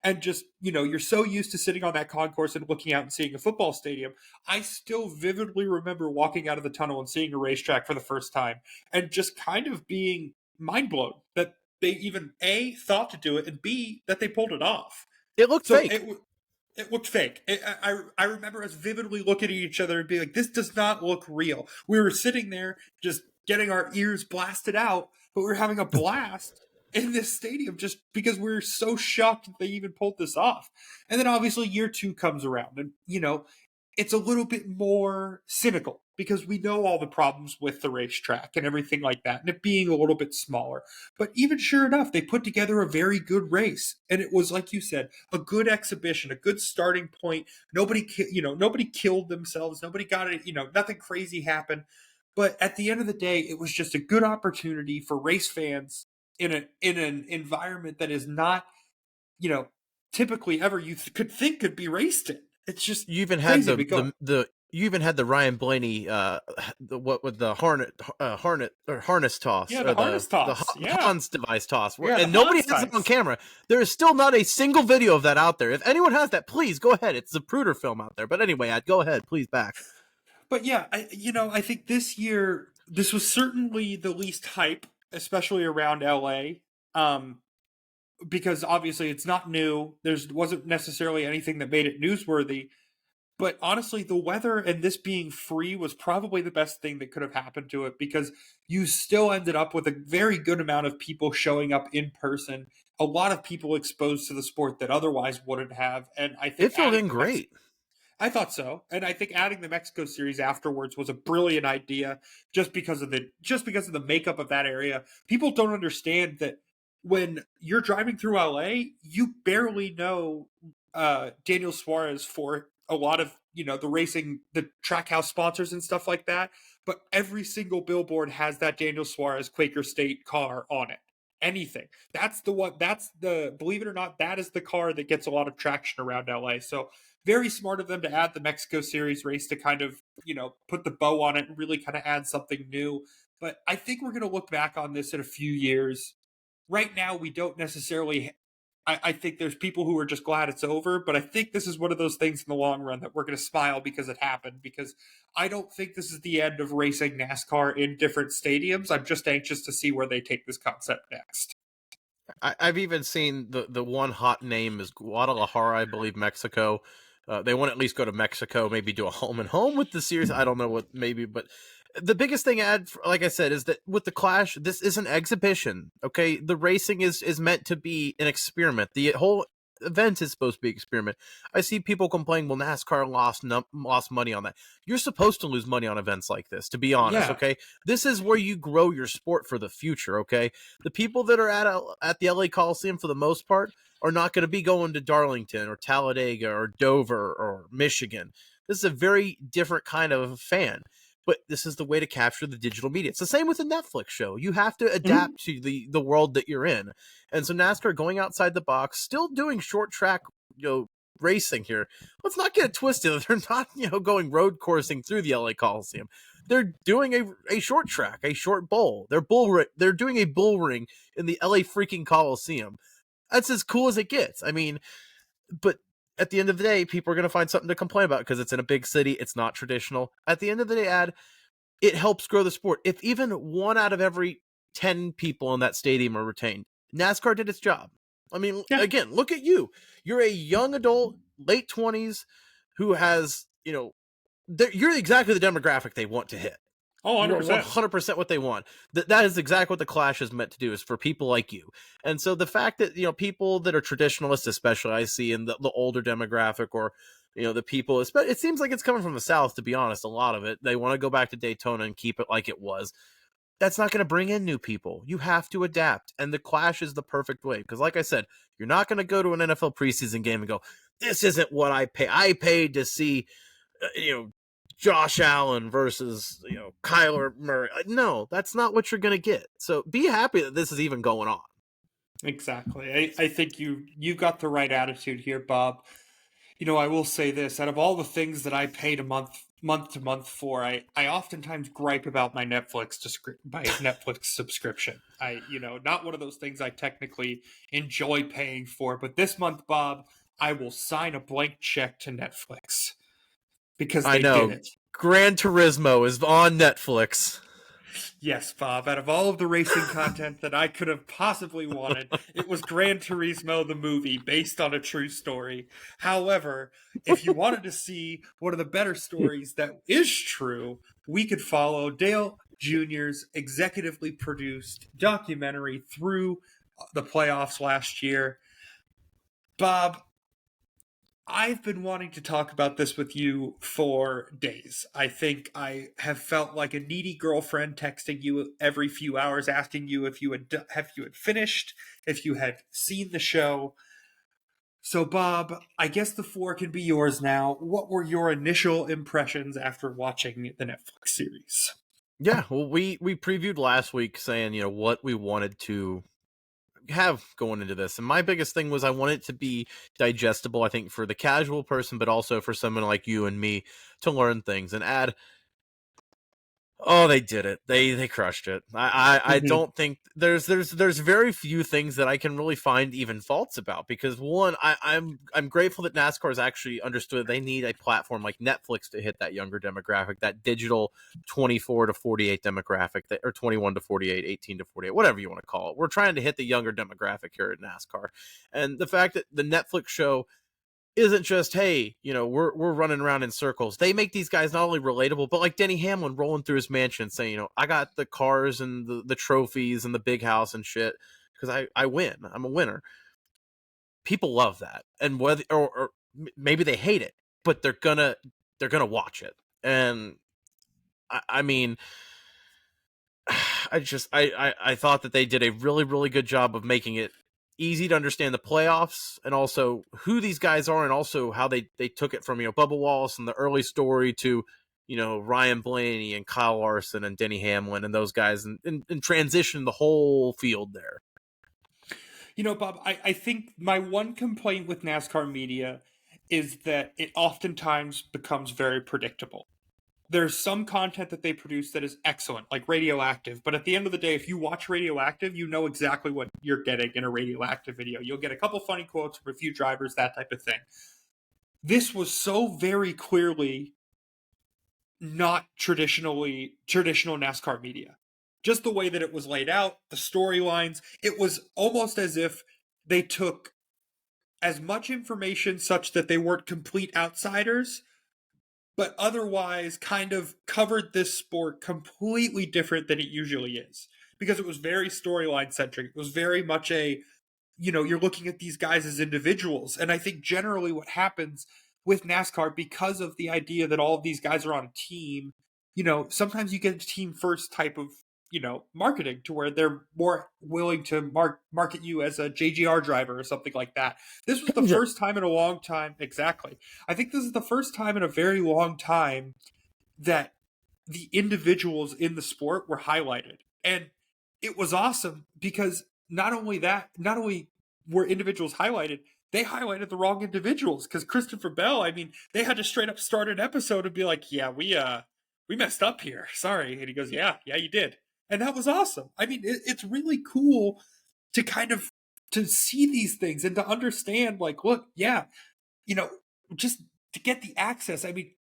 And just, you're so used to sitting on that concourse and looking out and seeing a football stadium. I still vividly remember walking out of the tunnel and seeing a racetrack for the first time and just kind of being mind blown that they even A, thought to do it, and B, that they pulled it off. It looked fake. It looked fake. I remember us vividly looking at each other and being like, this does not look real. We were sitting there just getting our ears blasted out, but we were having a blast in this stadium just because we're so shocked that they even pulled this off. And then obviously year 2 comes around and, it's a little bit more cynical because we know all the problems with the racetrack and everything like that, and it being a little bit smaller. But even sure enough, they put together a very good race. And it was, like you said, a good exhibition, a good starting point. Nobody killed themselves. Nobody got it, nothing crazy happened. But at the end of the day, it was just a good opportunity for race fans in an environment that is not, typically ever you could think could be raced in. It's just you even had you even had the Ryan Blaney the harness toss. Yeah, the harness toss. The Hans device toss. Yeah, and nobody has it on camera. There is still not a single video of that out there. If anyone has that, please go ahead. It's a Zapruder film out there. But anyway, I'd go ahead, please back. But yeah, I think this year this was certainly the least hype, especially around LA. because obviously it's not new. There wasn't necessarily anything that made it newsworthy. But honestly, the weather and this being free was probably the best thing that could have happened to it, because you still ended up with a very good amount of people showing up in person, a lot of people exposed to the sport that otherwise wouldn't have. And I It think filled adding in great. I thought so, and I think adding the Mexico series afterwards was a brilliant idea, just because of the makeup of that area. People don't understand that when you're driving through LA, you barely know Daniel Suarez for a lot of the racing, the Trackhouse sponsors and stuff like that. But every single billboard has that Daniel Suarez Quaker State car on it. Anything. That's the one. That's the, believe it or not, that is the car that gets a lot of traction around LA. So very smart of them to add the Mexico Series race to kind of, put the bow on it and really kind of add something new. But I think we're going to look back on this in a few years. Right now, we don't necessarily. I think there's people who are just glad it's over, but I think this is one of those things in the long run that we're going to smile because it happened. Because I don't think this is the end of racing NASCAR in different stadiums. I'm just anxious to see where they take this concept next. I've even seen the one hot name is Guadalajara, I believe, Mexico. They want to at least go to Mexico, maybe do a home and home with the series. I don't know what, maybe, but the biggest thing, like I said, is that with the Clash, this is an exhibition. Okay, the racing is meant to be an experiment. The whole event is supposed to be an experiment. I see people complain, well, NASCAR lost money on that. You're supposed to lose money on events like this, to be honest. Yeah. Okay, this is where you grow your sport for the future. Okay, the people that are at the LA Coliseum for the most part are not going to be going to Darlington or Talladega or Dover or Michigan. This is a very different kind of fan. But this is the way to capture the digital media. It's the same with a Netflix show. You have to adapt to the world that you're in. And so NASCAR going outside the box, still doing short track, racing here. Let's not get it twisted. They're not, going road coursing through the LA Coliseum. They're doing a short track, a short bowl. They're doing a bull ring in the LA freaking Coliseum. That's as cool as it gets. I mean, but at the end of the day, people are going to find something to complain about because it's in a big city. It's not traditional. At the end of the day, it helps grow the sport. If even 1 out of every 10 people in that stadium are retained, NASCAR did its job. I mean, Again, look at you. You're a young adult, late 20s, who has, you're exactly the demographic they want to hit. Oh, 100%. You're 100% what they want. That is exactly what the Clash is meant to do, is for people like you. And so the fact that, people that are traditionalists, especially I see in the older demographic, or, the people, it seems like it's coming from the South, to be honest, a lot of it. They want to go back to Daytona and keep it like it was. That's not going to bring in new people. You have to adapt. And the Clash is the perfect way. Because like I said, you're not going to go to an NFL preseason game and go, this isn't what I pay. I paid to see, Josh Allen versus, Kyler Murray. No, that's not what you're going to get. So be happy that this is even going on. Exactly. I think you've got the right attitude here, Bob. I will say this, out of all the things that I paid month to month for, I oftentimes gripe about my Netflix subscription. Not one of those things I technically enjoy paying for, but this month, Bob, I will sign a blank check to Netflix because they did it. Gran Turismo is on Netflix. Yes, Bob. Out of all of the racing content that I could have possibly wanted, it was Gran Turismo, the movie, based on a true story. However, if you wanted to see one of the better stories that is true, we could follow Dale Jr.'s executively produced documentary through the playoffs last year. Bob, I've been wanting to talk about this with you for days. I think I have felt like a needy girlfriend texting you every few hours, asking you if you had finished, if you had seen the show. So, Bob, I guess the floor can be yours now. What were your initial impressions after watching the Netflix series? Yeah, well, we previewed last week saying, what we wanted to have going into this, and my biggest thing was I want it to be digestible, I think, for the casual person, but also for someone like you and me to learn things and add Oh, they did it. They crushed it. I don't think there's very few things that I can really find even faults about, because one, I'm grateful that NASCAR has actually understood they need a platform like Netflix to hit that younger demographic, that digital 24 to 48 demographic, or 21 to 48, 18 to 48, whatever you want to call it. We're trying to hit the younger demographic here at NASCAR. And the fact that the Netflix show isn't just, hey, we're running around in circles. They make these guys not only relatable, but like Denny Hamlin rolling through his mansion saying, I got the cars and the trophies and the big house and shit because I win. I'm a winner. People love that, and whether or maybe they hate it, but they're gonna watch it. And I mean, I thought that they did a really, really good job of making it easy to understand the playoffs, and also who these guys are, and also how they took it from, Bubba Wallace and the early story to, Ryan Blaney and Kyle Larson and Denny Hamlin and those guys, and transition the whole field there. Bob, I think my one complaint with NASCAR media is that it oftentimes becomes very predictable. There's some content that they produce that is excellent, like Radioactive. But at the end of the day, if you watch Radioactive, you know exactly what you're getting in a Radioactive video. You'll get a couple funny quotes from a few drivers, that type of thing. This was so very clearly not traditional NASCAR media. Just the way that it was laid out, the storylines, it was almost as if they took as much information such that they weren't complete outsiders, but otherwise kind of covered this sport completely different than it usually is. Because it was very storyline centric. It was very much you're looking at these guys as individuals. And I think generally what happens with NASCAR, because of the idea that all of these guys are on a team, sometimes you get a team first type of, marketing, to where they're more willing to market you as a JGR driver or something like that. This was the first time in a long time. Exactly. I think this is the first time in a very long time that the individuals in the sport were highlighted. And it was awesome because not only were individuals highlighted, they highlighted the wrong individuals. Because Christopher Bell, I mean, they had to straight up start an episode and be like, yeah, we messed up here. Sorry. And he goes, yeah, you did. And that was awesome. I mean, it's really cool to to see these things and to understand, like, look, yeah, just to get the access. I mean,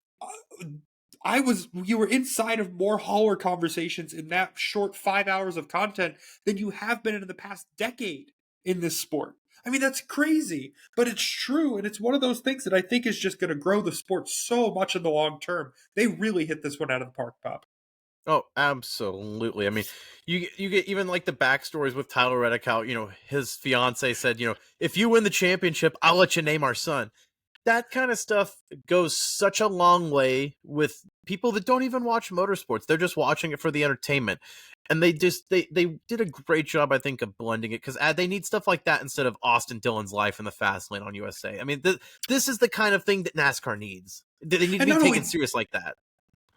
you were inside of more hauler conversations in that short 5 hours of content than you have been in the past decade in this sport. I mean, that's crazy, but it's true. And it's one of those things that I think is just going to grow the sport so much in the long term. They really hit this one out of the park, Bob. Oh, absolutely. I mean, you get even like the backstories with Tyler Reddick, how, his fiance said, if you win the championship, I'll let you name our son. That kind of stuff goes such a long way with people that don't even watch motorsports. They're just watching it for the entertainment. And they did a great job, I think, of blending it, because they need stuff like that instead of Austin Dillon's life in the fast lane on USA. I mean, this is the kind of thing that NASCAR needs. They need to be taken serious like that.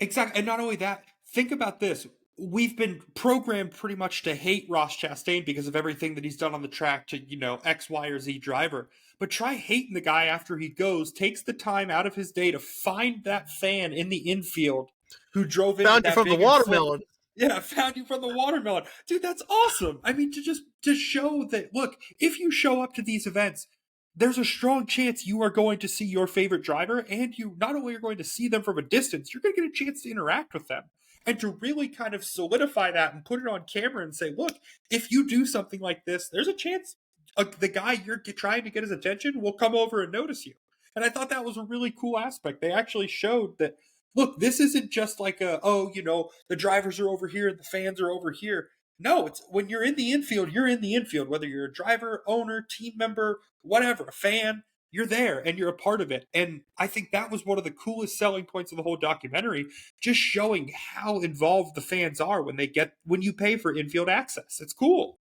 Exactly. And not only that, think about this. We've been programmed pretty much to hate Ross Chastain because of everything that he's done on the track to, X, Y, or Z driver. But try hating the guy after he takes the time out of his day to find that fan in the infield who drove in. Found you from the watermelon. Yeah, found you from the watermelon. Dude, that's awesome. I mean, to show that, look, if you show up to these events, there's a strong chance you are going to see your favorite driver, and you not only are going to see them from a distance, you're going to get a chance to interact with them. And to really kind of solidify that and put it on camera and say, look, if you do something like this, there's a chance the guy you're trying to get his attention will come over and notice you. And I thought that was a really cool aspect. They actually showed that, look, this isn't just like the drivers are over here and the fans are over here. No, it's when you're in the infield, you're in the infield, whether you're a driver, owner, team member, whatever, a fan, you're there and you're a part of it. And I think that was one of the coolest selling points of the whole documentary, just showing how involved the fans are when you pay for infield access. It's cool.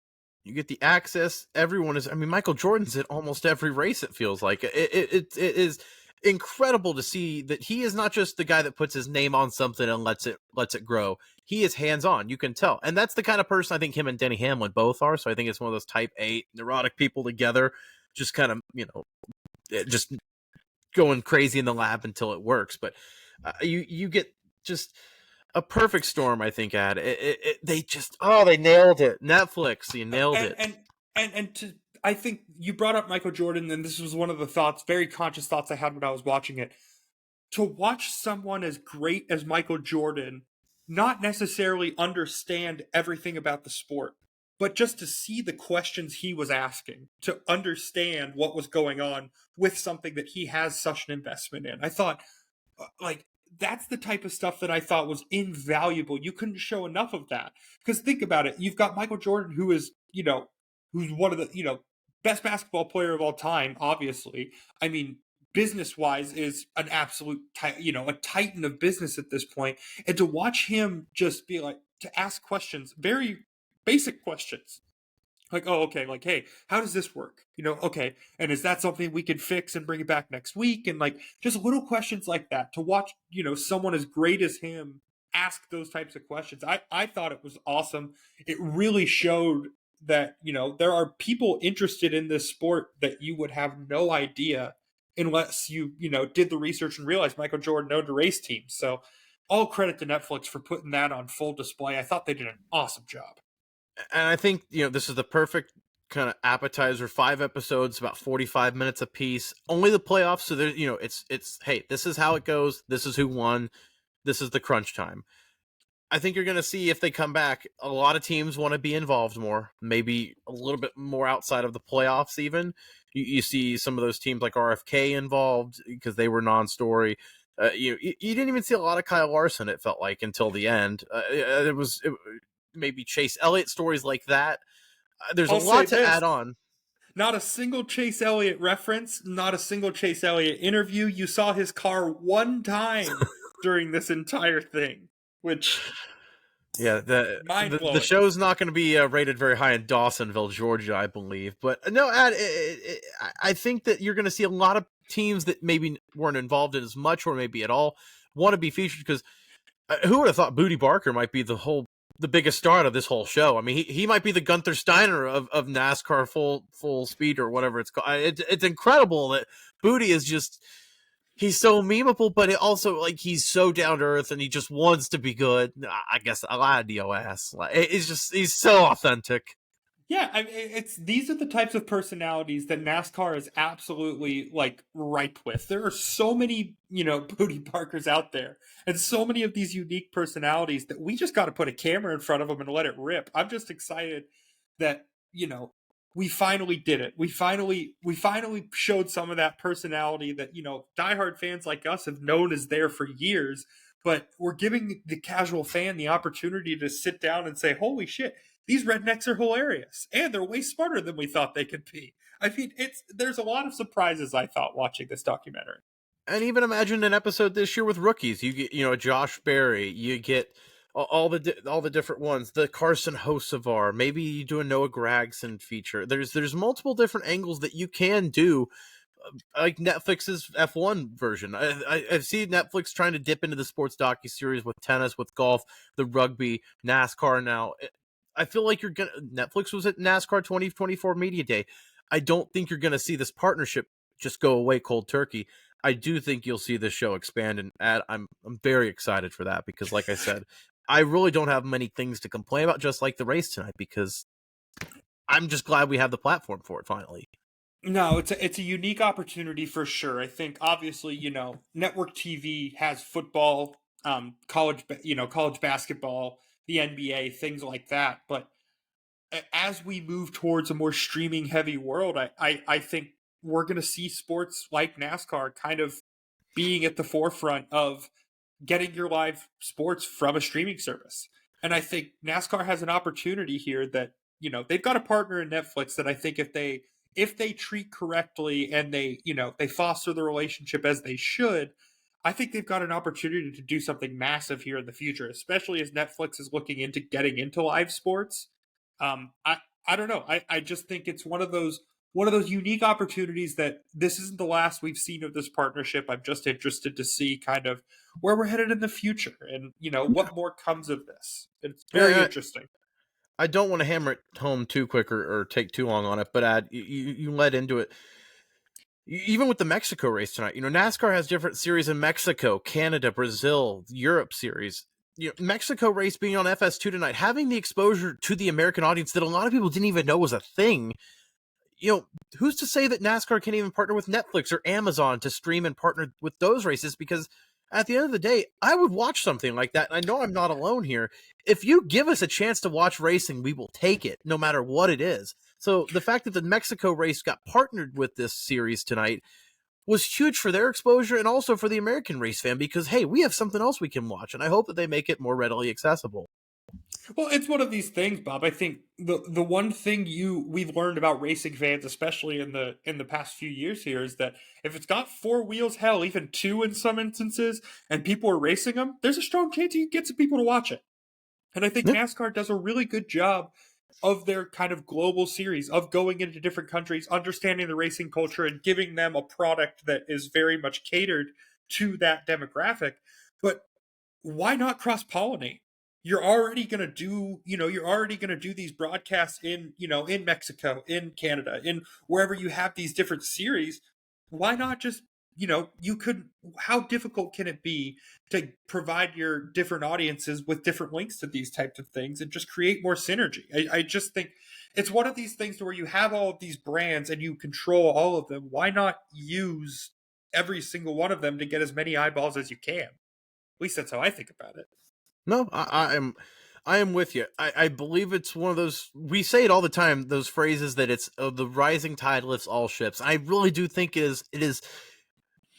You get the access. Everyone is. I mean, Michael Jordan's at almost every race. It feels like it is incredible to see that he is not just the guy that puts his name on something and lets it grow. He is hands on. You can tell, and that's the kind of person I think him and Denny Hamlin both are. So I think it's one of those type A neurotic people together, just kind of just going crazy in the lab until it works. But you get just. a perfect storm, I think, Ad. They just, they nailed it. Netflix, you nailed it. I think you brought up Michael Jordan, and this was one of the thoughts, very conscious thoughts I had when I was watching it. To watch someone as great as Michael Jordan not necessarily understand everything about the sport, but just to see the questions he was asking, to understand what was going on with something that he has such an investment in. I thought, like, that's the type of stuff that I thought was invaluable. You couldn't show enough of that. Because think about it. You've got Michael Jordan, who is, who's one of the, best basketball player of all time, obviously. I mean, business wise is an absolute, a titan of business at this point. And to watch him just be like, to ask questions, very basic questions. Like, oh, okay, like, hey, how does this work? Okay, and is that something we can fix and bring it back next week? And like, just little questions like that to watch, someone as great as him ask those types of questions. I thought it was awesome. It really showed that, there are people interested in this sport that you would have no idea unless you, did the research and realized Michael Jordan owned a race team. So all credit to Netflix for putting that on full display. I thought they did an awesome job. And I think, this is the perfect kind of appetizer. 5 episodes, about 45 minutes a piece. Only the playoffs, so there, it's hey, this is how it goes. This is who won. This is the crunch time. I think you're going to see if they come back. A lot of teams want to be involved more, maybe a little bit more outside of the playoffs. Even you see some of those teams like RFK involved because they were non-story. You didn't even see a lot of Kyle Larson. It felt like until the end. It was. Maybe Chase Elliott stories like that. There's a lot to add on. Not a single Chase Elliott reference, not a single Chase Elliott interview. You saw his car one time during this entire thing, which the show's not going to be rated very high in Dawsonville, Georgia, I believe. But no, I think that you're going to see a lot of teams that maybe weren't involved in as much or maybe at all want to be featured because who would have thought Booty Barker might be the biggest star out of this whole show. I mean, he might be the Gunther Steiner of NASCAR full speed or whatever it's called. It's incredible that Booty is just, he's so memeable, but it also like he's so down to earth and he just wants to be good. I guess a lot of DOS. He's so authentic. Yeah, I mean, these are the types of personalities that NASCAR is absolutely like ripe with. There are so many, Booty Barkers out there, and so many of these unique personalities that we just got to put a camera in front of them and let it rip. I'm just excited that we finally did it. We finally showed some of that personality that diehard fans like us have known is there for years. But we're giving the casual fan the opportunity to sit down and say, "Holy shit! These rednecks are hilarious, and they're way smarter than we thought they could be." I mean, there's a lot of surprises I thought watching this documentary. And even imagine an episode this year with rookies. You get, Josh Berry. You get all the different ones. The Carson Hocevar. Maybe you do a Noah Gragson feature. There's multiple different angles that you can do. Like Netflix's F1 version. I see Netflix trying to dip into the sports docuseries with tennis, with golf, the rugby, NASCAR now. I feel like Netflix was at NASCAR 2024 Media Day. I don't think you're going to see this partnership just go away cold turkey. I do think you'll see this show expand, and I'm very excited for that because, like I said, I really don't have many things to complain about, just like the race tonight, because I'm just glad we have the platform for it finally. No, it's a unique opportunity for sure. I think obviously, network TV has football, college basketball, the NBA, things like that. But as we move towards a more streaming heavy world, I think we're going to see sports like NASCAR kind of being at the forefront of getting your live sports from a streaming service. And I think NASCAR has an opportunity here that, they've got a partner in Netflix that I think if they treat correctly and they foster the relationship as they should, I think they've got an opportunity to do something massive here in the future, especially as Netflix is looking into getting into live sports. I don't know. I just think it's one of those unique opportunities that this isn't the last we've seen of this partnership. I'm just interested to see kind of where we're headed in the future and, what more comes of this. It's very interesting. I don't want to hammer it home too quick or take too long on it, but you led into it. Even with the Mexico race tonight, NASCAR has different series in Mexico, Canada, Brazil, Europe series. Mexico race being on FS2 tonight, having the exposure to the American audience that a lot of people didn't even know was a thing. Who's to say that NASCAR can't even partner with Netflix or Amazon to stream and partner with those races? Because at the end of the day, I would watch something like that. And I know I'm not alone here. If you give us a chance to watch racing, we will take it, no matter what it is. So the fact that the Mexico race got partnered with this series tonight was huge for their exposure and also for the American race fan, because, hey, we have something else we can watch. And I hope that they make it more readily accessible. Well, it's one of these things, Bob. I think the one thing we've learned about racing fans, especially in the past few years here, is that if it's got four wheels, hell, even two in some instances, and people are racing them, there's a strong chance you can get some people to watch it. And I think NASCAR does a really good job of their kind of global series of going into different countries, understanding the racing culture, and giving them a product that is very much catered to that demographic. But why not cross-pollinate? You're already going to do these broadcasts in Mexico, in Canada, in wherever you have these different series. Why not just, how difficult can it be to provide your different audiences with different links to these types of things and just create more synergy? I just think it's one of these things where you have all of these brands and you control all of them. Why not use every single one of them to get as many eyeballs as you can? At least that's how I think about it. No, I am with you. I believe it's one of those, we say it all the time, those phrases that it's the rising tide lifts all ships. I really do think it is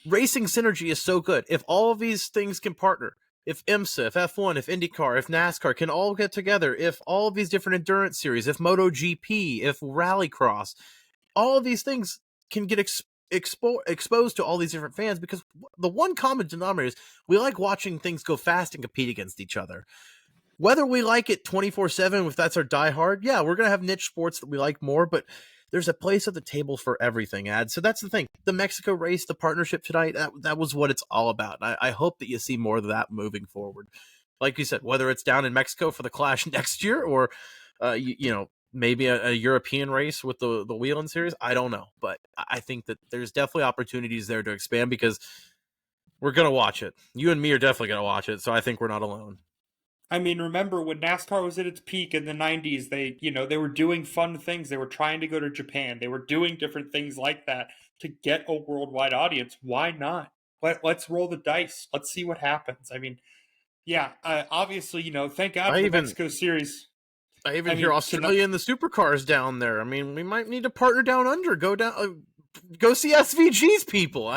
racing synergy is so good. If all of these things can partner, if IMSA, if F1, if IndyCar, if NASCAR can all get together, if all of these different endurance series, if MotoGP, if Rallycross, all of these things can get exposed to all these different fans, because the one common denominator is we like watching things go fast and compete against each other. Whether we like it 24/7, if that's our diehard, yeah, we're going to have niche sports that we like more, but there's a place at the table for everything, Ad. So that's the thing. The Mexico race, the partnership tonight, that was what it's all about. I hope that you see more of that moving forward. Like you said, whether it's down in Mexico for the Clash next year or, maybe a European race with the Whelen series, I don't know. But I think that there's definitely opportunities there to expand, because we're going to watch it. You and me are definitely going to watch it, so I think we're not alone. I mean, remember when NASCAR was at its peak in the 90s, they were doing fun things. They were trying to go to Japan. They were doing different things like that to get a worldwide audience. Why not? Let's roll the dice. Let's see what happens. I mean, yeah, obviously, thank God for the Mexico series. I even hear Australia and the supercars down there. I mean, we might need to partner down under. Go see SVG's people.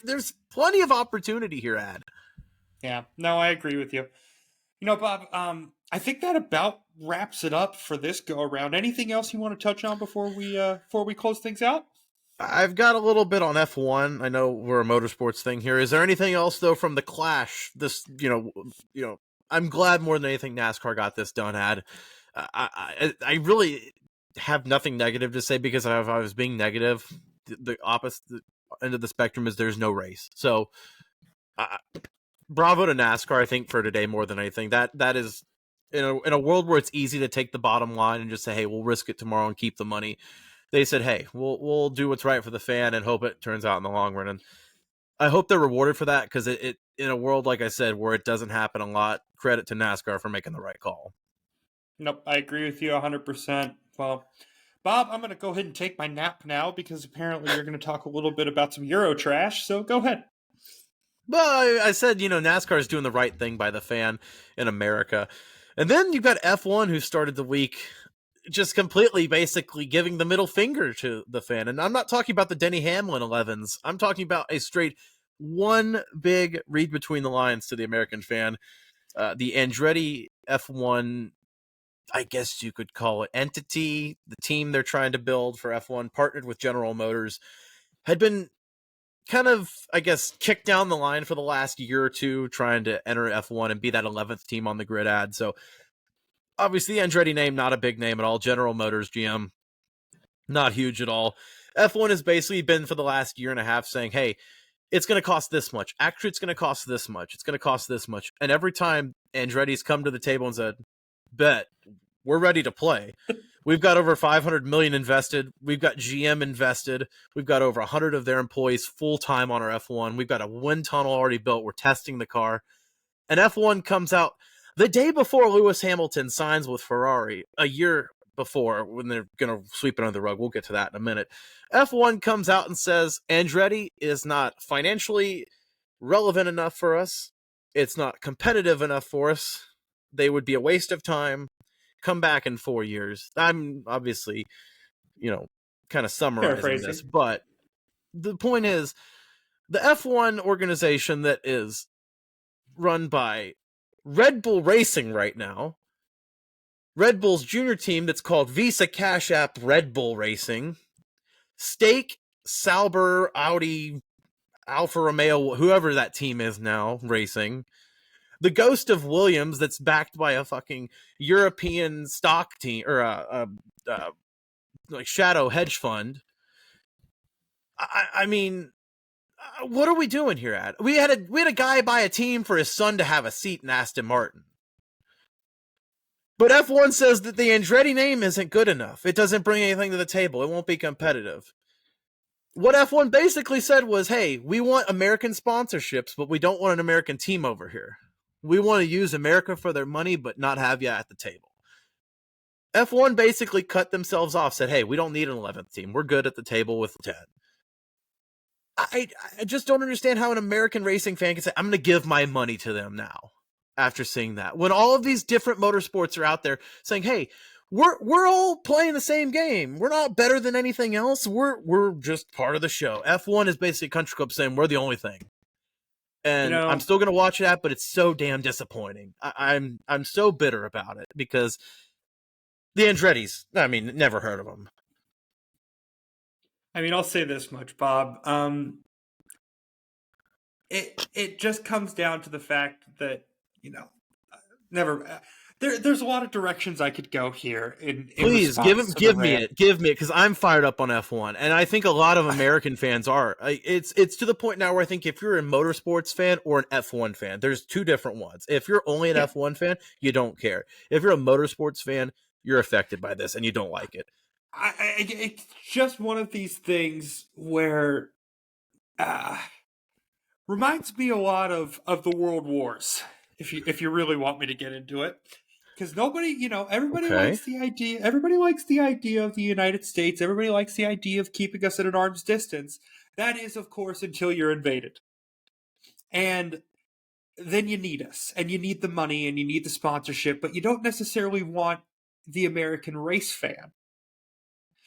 There's plenty of opportunity here, Ad. Yeah, no, I agree with you. Bob, I think that about wraps it up for this go around. Anything else you want to touch on before we close things out? I've got a little bit on F1. I know we're a motorsports thing here. Is there anything else though from the Clash? This, I'm glad more than anything NASCAR got this done, Ad. I really have nothing negative to say, because if I was being negative, the opposite end of the spectrum is there's no race. So, bravo to NASCAR, I think, for today more than anything. That is, in a world where it's easy to take the bottom line and just say, hey, we'll risk it tomorrow and keep the money. They said, hey, we'll do what's right for the fan and hope it turns out in the long run. And I hope they're rewarded for that, because it in a world, like I said, where it doesn't happen a lot, credit to NASCAR for making the right call. Nope, I agree with you 100%. Well, Bob, I'm going to go ahead and take my nap now, because apparently you're going to talk a little bit about some Euro trash, so go ahead. Well, I said, NASCAR is doing the right thing by the fan in America. And then you've got F1, who started the week just completely basically giving the middle finger to the fan. And I'm not talking about the Denny Hamlin 11s. I'm talking about a straight one big read between the lines to the American fan. The Andretti F1, I guess you could call it, entity, the team they're trying to build for F1, partnered with General Motors, had been kind of, I guess, kicked down the line for the last year or two, trying to enter F1 and be that 11th team on the grid, Ad. So obviously the Andretti name, not a big name at all. General Motors, GM, not huge at all. F1 has basically been for the last year and a half saying, hey, it's going to cost this much. Actually, it's going to cost this much. It's going to cost this much. And every time Andretti's come to the table and said, bet, we're ready to play. We've got over $500 million invested. We've got GM invested. We've got over 100 of their employees full-time on our F1. We've got a wind tunnel already built. We're testing the car. And F1 comes out The day before Lewis Hamilton signs with Ferrari, a year before, when they're going to sweep it under the rug, we'll get to that in a minute, F1 comes out and says, Andretti is not financially relevant enough for us. It's not competitive enough for us. They would be a waste of time. Come back in 4 years. I'm obviously, kind of summarizing Paraphrasing. this, but the point is, the F1 organization that is run by Red Bull Racing right now, Red Bull's junior team that's called Visa Cash App Red Bull Racing, Stake, Sauber, Audi, Alfa Romeo, whoever that team is now racing, the ghost of Williams that's backed by a fucking European stock team or like shadow hedge fund. I mean, what are we doing here? We had a guy buy a team for his son to have a seat in Aston Martin. But F1 says that the Andretti name isn't good enough. It doesn't bring anything to the table. It won't be competitive. What F1 basically said was, hey, we want American sponsorships, but we don't want an American team over here. We want to use America for their money, but not have you at the table. F1 basically cut themselves off, said, hey, we don't need an 11th team. We're good at the table with 10. I just don't understand how an American racing fan can say, I'm going to give my money to them now after seeing that. When all of these different motorsports are out there saying, hey, we're all playing the same game. We're not better than anything else. We're just part of the show. F1 is basically a country club saying we're the only thing. And I'm still going to watch that, but it's so damn disappointing. I'm so bitter about it because the Andretti's, never heard of them. I'll say this much, Bob. It just comes down to the fact that, never. There's a lot of directions I could go here. Please give me it, because I'm fired up on F1, and I think a lot of American fans are. It's to the point now where I think if you're a motorsports fan or an F1 fan, there's two different ones. If you're only an F1 fan, you don't care. If you're a motorsports fan, you're affected by this and you don't like it. It's just one of these things where reminds me a lot of the World Wars. If you really want me to get into it. Because nobody, everybody likes the idea. Everybody likes the idea of the United States. Everybody likes the idea of keeping us at an arm's distance. That is, of course, until you're invaded. And then you need us. And you need the money and you need the sponsorship. But you don't necessarily want the American race fan.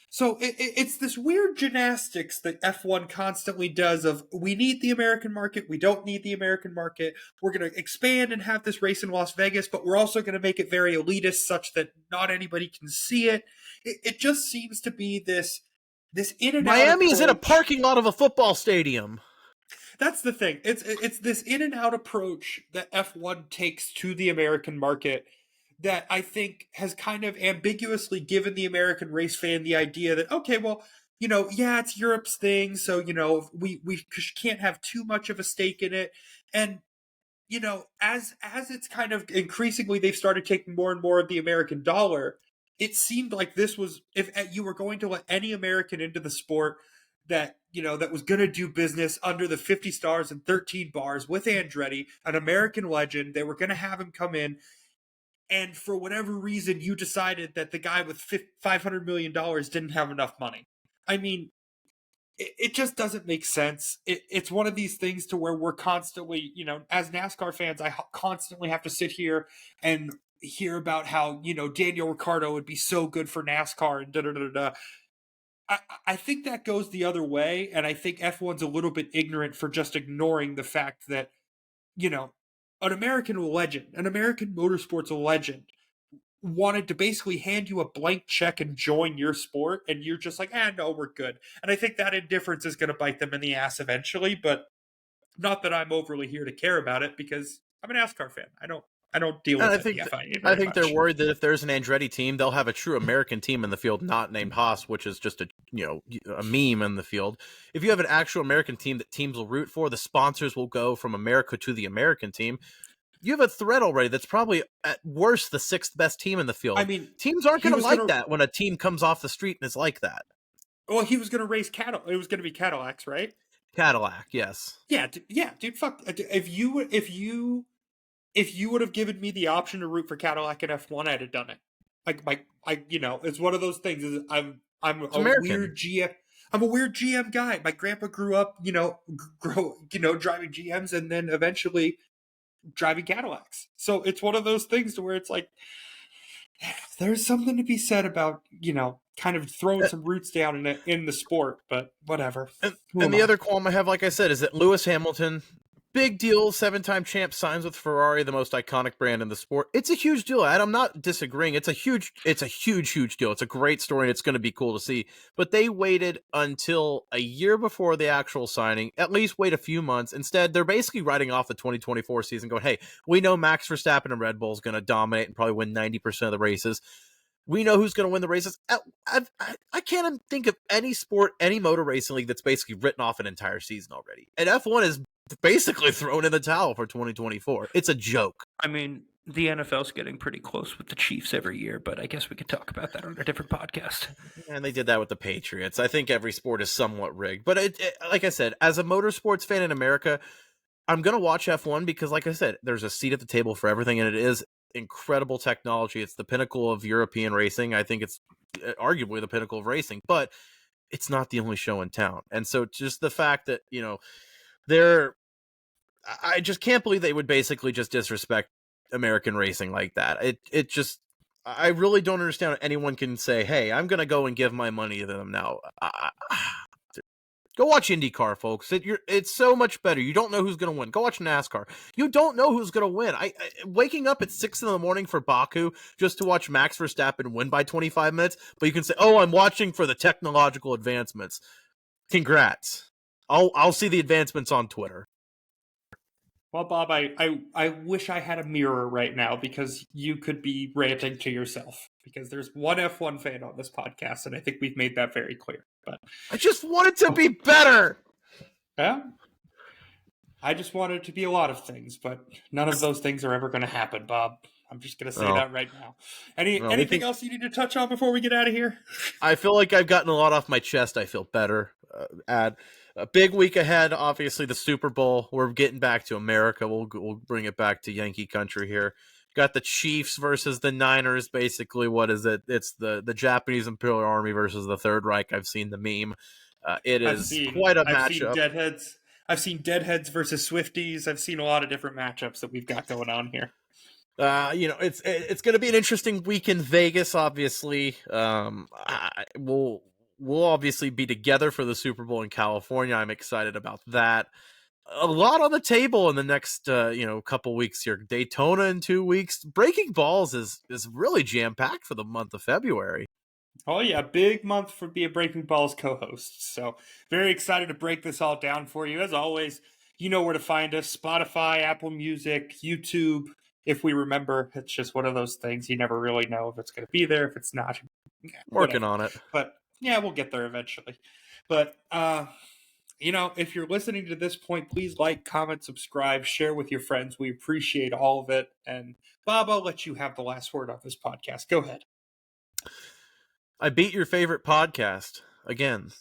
So it's this weird gymnastics that F1 constantly does of, we need the American market, we don't need the American market, we're going to expand and have this race in Las Vegas, but we're also going to make it very elitist such that not anybody can see it. It just seems to be this in and out Miami is in a approach. parking lot of a football stadium. That's the thing. It's this in and out approach that F1 takes to the American market that I think has kind of ambiguously given the American race fan the idea that, okay, well, it's Europe's thing, so, we can't have too much of a stake in it. And, as it's kind of increasingly they've started taking more and more of the American dollar, it seemed like this was, if you were going to let any American into the sport that, that was going to do business under the 50 stars and 13 bars with Andretti, an American legend, they were going to have him come in. And for whatever reason, you decided that the guy with $500 million didn't have enough money. It just doesn't make sense. It's one of these things to where we're constantly, as NASCAR fans, I constantly have to sit here and hear about how, Daniel Ricciardo would be so good for NASCAR and da-da-da-da. I think that goes the other way, and I think F1's a little bit ignorant for just ignoring the fact that, an American legend, an American motorsports legend, wanted to basically hand you a blank check and join your sport, and you're just like, no, we're good. And I think that indifference is going to bite them in the ass eventually, but not that I'm overly here to care about it, because I'm an NASCAR fan. I don't deal with the FIA very much. They're worried that if there's an Andretti team, they'll have a true American team in the field, not named Haas, which is just a meme in the field. If you have an actual American team that teams will root for, the sponsors will go from America to the American team. You have a threat already that's probably at worst the sixth best team in the field. Teams aren't going to like that when a team comes off the street and is like that. Well, he was going to race Cadillac. It was going to be Cadillacs, right? Cadillac, yes. Yeah, dude. Fuck. If you if you would have given me the option to root for Cadillac in F1, I'd have done it. It's one of those things. I'm It's a American. weird GM. I'm a weird GM guy. My grandpa grew up, driving GMs and then eventually driving Cadillacs. So it's one of those things to where it's like, there's something to be said about, kind of throwing some roots down in the sport, but whatever. And the other qualm I have, like I said, is that Lewis Hamilton, big deal, 7-time champ, signs with Ferrari, the most iconic brand in the sport. It's a huge deal, Ad. I'm not disagreeing. It's a huge deal. It's a great story, and it's going to be cool to see. But they waited until a year before the actual signing, at least wait a few months. Instead, they're basically writing off the 2024 season, going, hey, we know Max Verstappen and Red Bull is going to dominate and probably win 90% of the races. We know who's going to win the races. I can't think of any sport, any motor racing league that's basically written off an entire season already. And F1 is basically thrown in the towel for 2024. It's a joke. I mean, the NFL's getting pretty close with the Chiefs every year, but I guess we could talk about that on a different podcast. And they did that with the Patriots. I think every sport is somewhat rigged. But like I said, as a motorsports fan in America, I'm going to watch F1 because, like I said, there's a seat at the table for everything, and it is incredible technology. It's the pinnacle of European racing. I think it's arguably the pinnacle of racing, but it's not the only show in town. And so just the fact that, I just can't believe they would basically just disrespect American racing like that. I really don't understand how anyone can say, hey, I'm going to go and give my money to them now. Go watch IndyCar, folks. It's so much better. You don't know who's going to win. Go watch NASCAR. You don't know who's going to win. Waking up at 6 a.m. for Baku just to watch Max Verstappen win by 25 minutes, but you can say, oh, I'm watching for the technological advancements. Congrats. I'll see the advancements on Twitter. Well, Bob, I wish I had a mirror right now because you could be ranting to yourself. Because there's one F1 fan on this podcast, and I think we've made that very clear. But I just want it to be better. Yeah, I just want it to be a lot of things, but none of those things are ever going to happen, Bob. I'm just going to say that right now. Anything else you need to touch on before we get out of here? I feel like I've gotten a lot off my chest. I feel better. A big week ahead. Obviously, the Super Bowl. We're getting back to America. We'll bring it back to Yankee country here. Got the Chiefs versus the Niners. Basically, what is it? It's the Japanese Imperial Army versus the Third Reich. I've seen the meme. It is quite a matchup. I've seen Deadheads versus Swifties. I've seen a lot of different matchups that we've got going on here. It's going to be an interesting week in Vegas. Obviously, we'll obviously be together for the Super Bowl in California. I'm excited about that. A lot on the table in the next couple weeks here. Daytona in 2 weeks. Breaking Balls is really jam-packed for the month of February. Oh yeah, big month for being Breaking Balls co-hosts. So very excited to break this all down for you. As always, you know where to find us. Spotify, Apple Music, YouTube. If we remember, it's just one of those things. You never really know if it's going to be there, if it's not. Working on it. But yeah, we'll get there eventually. But if you're listening to this point, please like, comment, subscribe, share with your friends. We appreciate all of it. And Bob, I'll let you have the last word on this podcast. Go ahead. I beat your favorite podcast again.